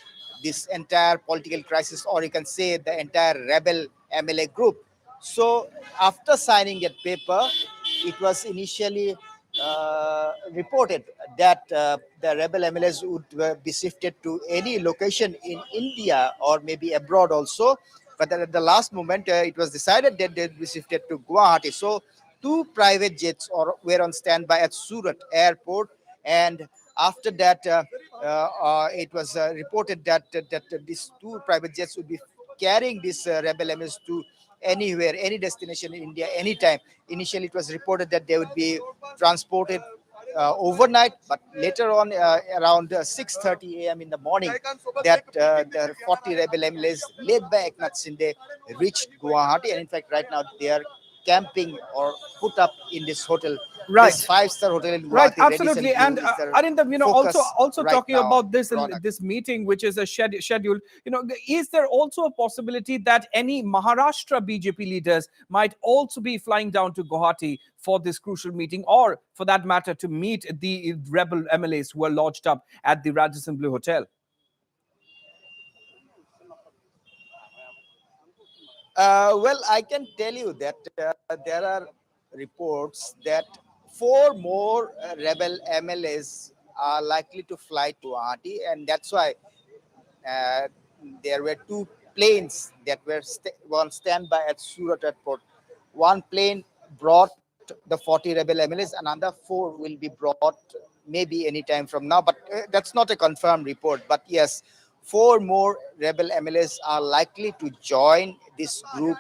this entire political crisis, or you can say the entire rebel MLA group. So after signing that paper, it was initially reported that the rebel MLAs would be shifted to any location in India or maybe abroad also. But then at the last moment, it was decided that they'd be shifted to Guwahati. So two private jets were on standby at Surat airport, and after that, it was reported that these two private jets would be carrying these rebel MLAs to anywhere, any destination in India, anytime. Initially, it was reported that they would be transported overnight, but later on, around 6:30 a.m. in the morning, that the 40 rebel MLAs led by Eknath Sinde reached Guwahati, and in fact, right now they are camping or put up in this hotel, this Right. five-star hotel in Right, Guwahati. Red absolutely, and blue and is their Arindam, also focus right talking now. about this Ronak. this meeting, which is a schedule. Is there also a possibility that any Maharashtra BJP leaders might also be flying down to Guwahati for this crucial meeting, or for that matter, to meet the rebel MLAs who are lodged up at the Radisson Blue Hotel? Well, I can tell you that there are reports that four more rebel MLAs are likely to fly to Guwahati, and that's why uh, there were two planes that were on standby at Surat airport. One plane brought the 40 rebel MLAs, another four will be brought maybe any time from now, but that's not a confirmed report. But yes, four more rebel MLAs are likely to join this group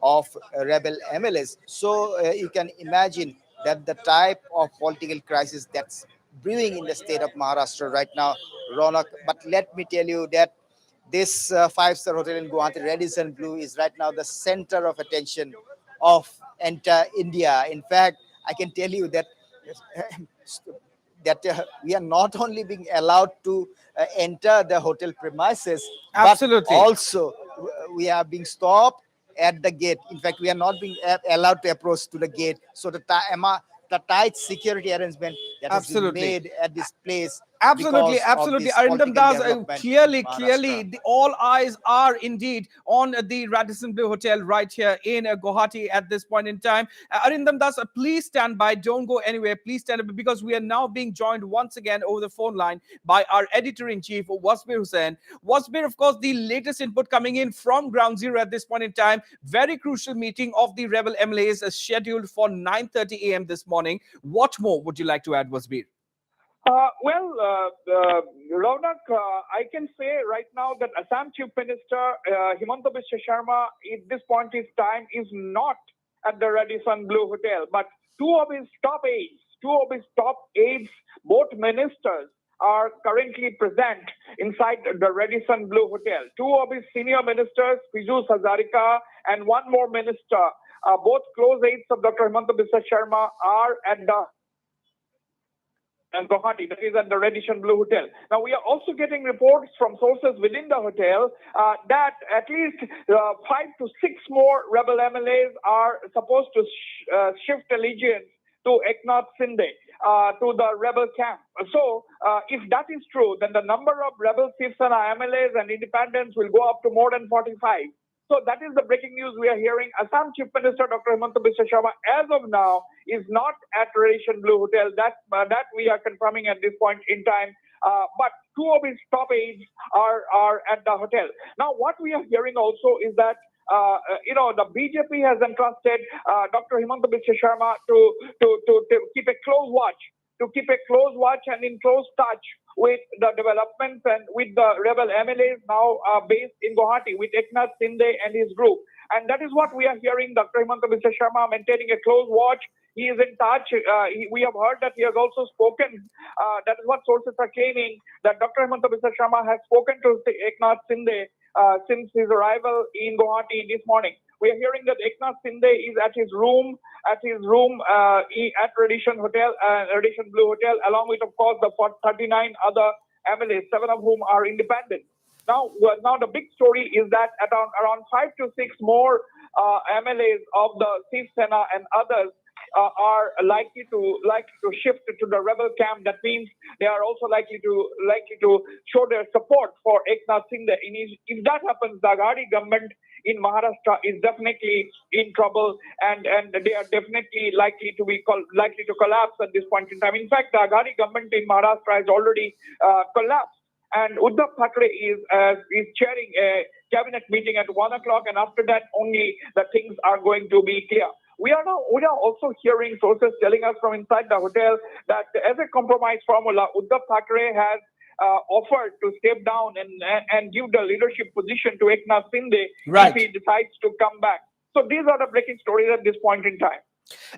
of rebel MLAs. So you can imagine that the type of political crisis that's brewing in the state of Maharashtra right now, Ronak. But let me tell you that this five-star hotel in Guwahati, Radisson Blue, is right now the center of attention of entire India. In fact, I can tell you that we are not only being allowed to enter the hotel premises, but Absolutely. also we are being stopped at the gate. In fact, we are not being allowed to approach to the gate. So the tight security arrangement that has been Absolutely. made at this place Absolutely, because of absolutely. this Arindam political Das, development in clearly, Maharashtra. all eyes are indeed on the Radisson Blue Hotel right here in Guwahati at this point in time. Arindam Das, please stand by. Don't go anywhere. Please stand by, because we are now being joined once again over the phone line by our editor-in-chief, Wasbir Hussain. Wasbir, of course, the latest input coming in from Ground Zero at this point in time. Very crucial meeting of the rebel MLAs scheduled for 9:30 a.m. this morning. What more would you like to add, Wasbir? Raunak, I can say right now that Assam Chief Minister Himanta Biswa Sharma at this point in time is not at the Radisson Blue Hotel, but two of his top aides, both ministers, are currently present inside the Radisson Blue Hotel. Two of his senior ministers, Piyush Hazarika, and one more minister, both close aides of Dr. Himanta Biswa Sharma, are at the and Guwahati, that is at the Radisson Blue Hotel. Now, we are also getting reports from sources within the hotel that at least 5 to 6 more rebel MLAs are supposed to shift allegiance to Eknath Sinde, to the rebel camp. So, if that is true, then the number of rebel Shiv Sena MLAs and independents will go up to more than 45. So that is the breaking news we are hearing. Assam Chief Minister Dr. Himanta Biswa Sharma, as of now, is not at Radisson Blue Hotel. That we are confirming at this point in time. But two of his top aides are at the hotel. Now, what we are hearing also is that the BJP has entrusted Dr. Himanta Biswa Sharma to keep a close watch to keep a close watch and in close touch with the developments and with the rebel MLAs now based in Guwahati with Eknath Shinde and his group. And that is what we are hearing. Dr. Himanta Biswa Sharma maintaining a close watch. He is in touch. We have heard that he has also spoken. That is what sources are claiming, that Dr. Himanta Biswa Sharma has spoken to Eknath Shinde since his arrival in Guwahati this morning. We are hearing that Eknath Shinde is at his room at Radisson Hotel, Radisson Blue Hotel, along with, of course, the 39 other MLAs, 7 of whom are independent. Now the big story is that around 5 to 6 more MLAs of the Shiv Sena and others are likely to shift to the rebel camp. That means they are also likely to show their support for Eknath Shinde. If that happens, the Guwahati government in Maharashtra is definitely in trouble, and they are definitely likely to collapse at this point in time. In fact, the Guwahati government in Maharashtra has already collapsed. And Uddhav Thackeray is chairing a cabinet meeting at 1 o'clock, and after that only the things are going to be clear. We are also hearing sources telling us from inside the hotel that as a compromise formula, Uddhav Thackeray has offered to step down and give the leadership position to Eknath Shinde if he decides to come back. So these are the breaking stories at this point in time.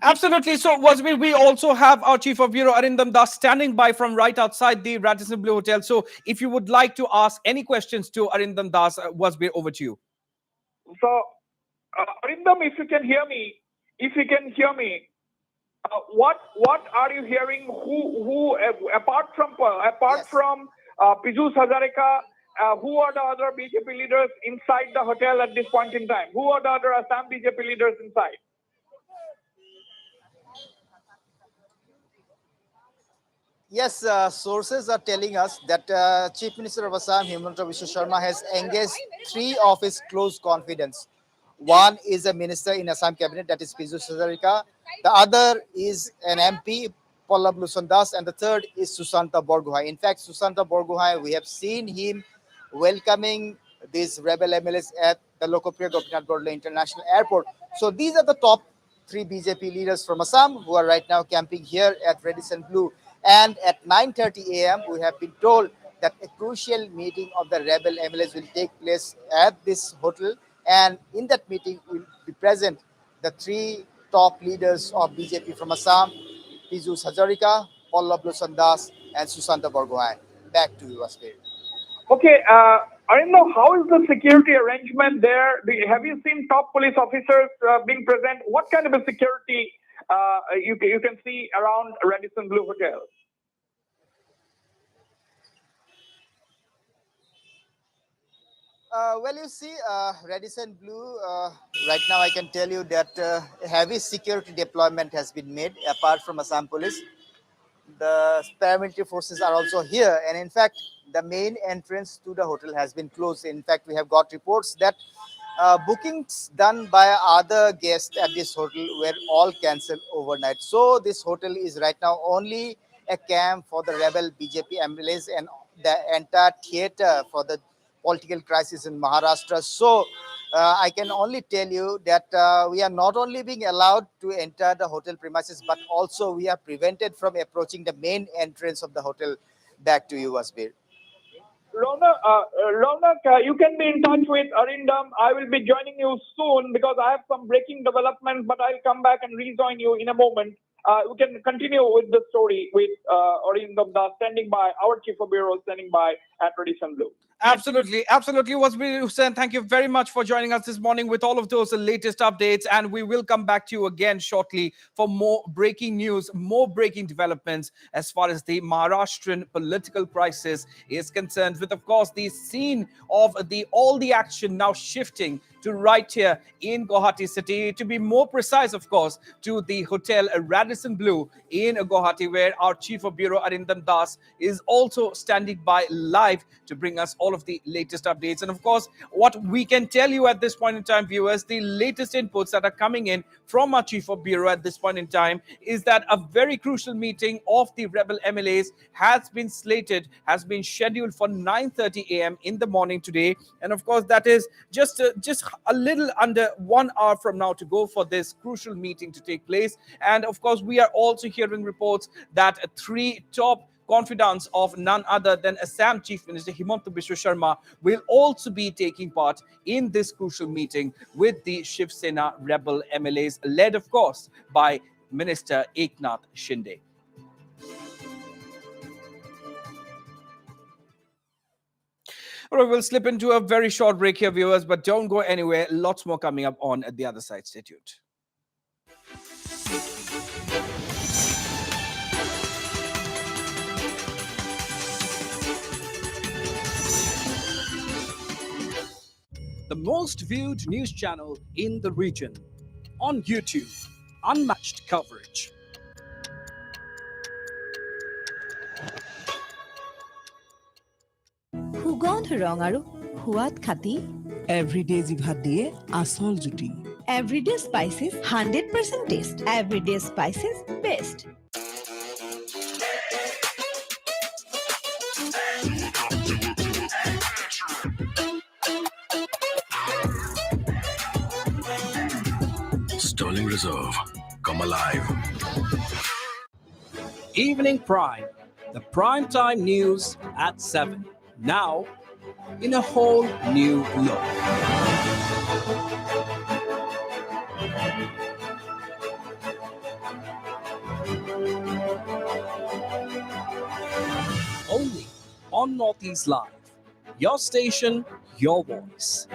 Absolutely. So, Wasbir, we also have our Chief of Bureau, Arindam Das, standing by from right outside the Radisson Blue Hotel. So, if you would like to ask any questions to Arindam Das, Wasbir, over to you. So, Arindam, if you can hear me, what are you hearing? Who apart from Piyush Hazarika, who are the other BJP leaders inside the hotel at this point in time? Who are the other Assam BJP leaders inside? Yes, sources are telling us that Chief Minister of Assam, Himanta Biswa Sharma, has engaged 3 of his close confidants. One is a minister in Assam cabinet, that is Piyush Hazarika. The other is an MP, Pallab Lochon Das, and the third is Sushanta Borgohain. In fact, Sushanta Borgohain, we have seen him welcoming these rebel MLAs at the Lokopriya Gopinath Bordole International Airport. So these are the top 3 BJP leaders from Assam who are right now camping here at Radisson Blue. And at 9:30 a.m., we have been told that a crucial meeting of the rebel MLAs will take place at this hotel. And in that meeting will be present the 3 top leaders of BJP from Assam, Piyush Hazarika, Pallab Lochon Das, and Sushanta Borgohain. Back to you, Asper. Okay, I don't know, how is the security arrangement there? Have you seen top police officers being present? What kind of a security you can see around Radisson Blue Hotel? Well, you see, Radisson Blue, right now I can tell you that heavy security deployment has been made apart from Assam Police. The paramilitary forces are also here, and in fact, the main entrance to the hotel has been closed. In fact, we have got reports that bookings done by other guests at this hotel were all cancelled overnight. So this hotel is right now only a camp for the rebel BJP MLAs and the entire theater for the political crisis in Maharashtra. So I can only tell you that we are not only being allowed to enter the hotel premises, but also we are prevented from approaching the main entrance of the hotel. Back to you, Asbir. Ronak, you can be in touch with Arindam. I will be joining you soon because I have some breaking developments, but I'll come back and rejoin you in a moment. We can continue with the story with Arindam Das standing by, our Chief of Bureau standing by at Radisson Blue. Absolutely. Wasbir Hussain, thank you very much for joining us this morning with all of those latest updates. And we will come back to you again shortly for more breaking news, more breaking developments as far as the Maharashtrian political crisis is concerned, with, of course, the scene of all the action now shifting to right here in Guwahati city. To be more precise, of course, to the hotel Radisson Blue in Guwahati, where our Chief of Bureau Arindam Das is also standing by live to bring us all all of the latest updates. And of course, what we can tell you at this point in time, viewers, the latest inputs that are coming in from our Chief of Bureau at this point in time is that a very crucial meeting of the rebel MLAs has been slated, has been scheduled for 9:30 a.m. in the morning today. And of course, that is just a little under 1 hour from now to go for this crucial meeting to take place. And of course, we are also hearing reports that three top confidants of none other than Assam Chief Minister Himanta Biswa Sharma will also be taking part in this crucial meeting with the Shiv Sena rebel MLAs, led of course by Minister Eknath Shinde. All right, we'll slip into a very short break here, viewers, but don't go anywhere. Lots more coming up on the other side. Stay tuned. The most viewed news channel in the region. On YouTube, unmatched coverage. সুগন্ধ ৰং আৰু সোৱাদ খাতি everyday জিভাত দিয়ে আচল জুতি everyday spices 100% test everyday spices best Sterling Reserve, come alive. Evening Prime, the primetime news at 7. Now, in a whole new look. Only on Northeast Live. Your station, your voice.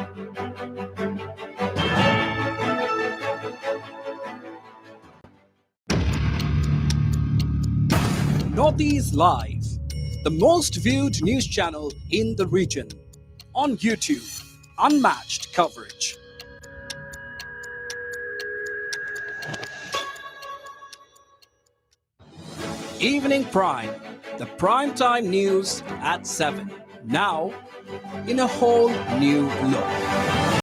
Northeast Live, the most viewed news channel in the region. On YouTube, unmatched coverage. Evening Prime, the primetime news at 7. Now, in a whole new look.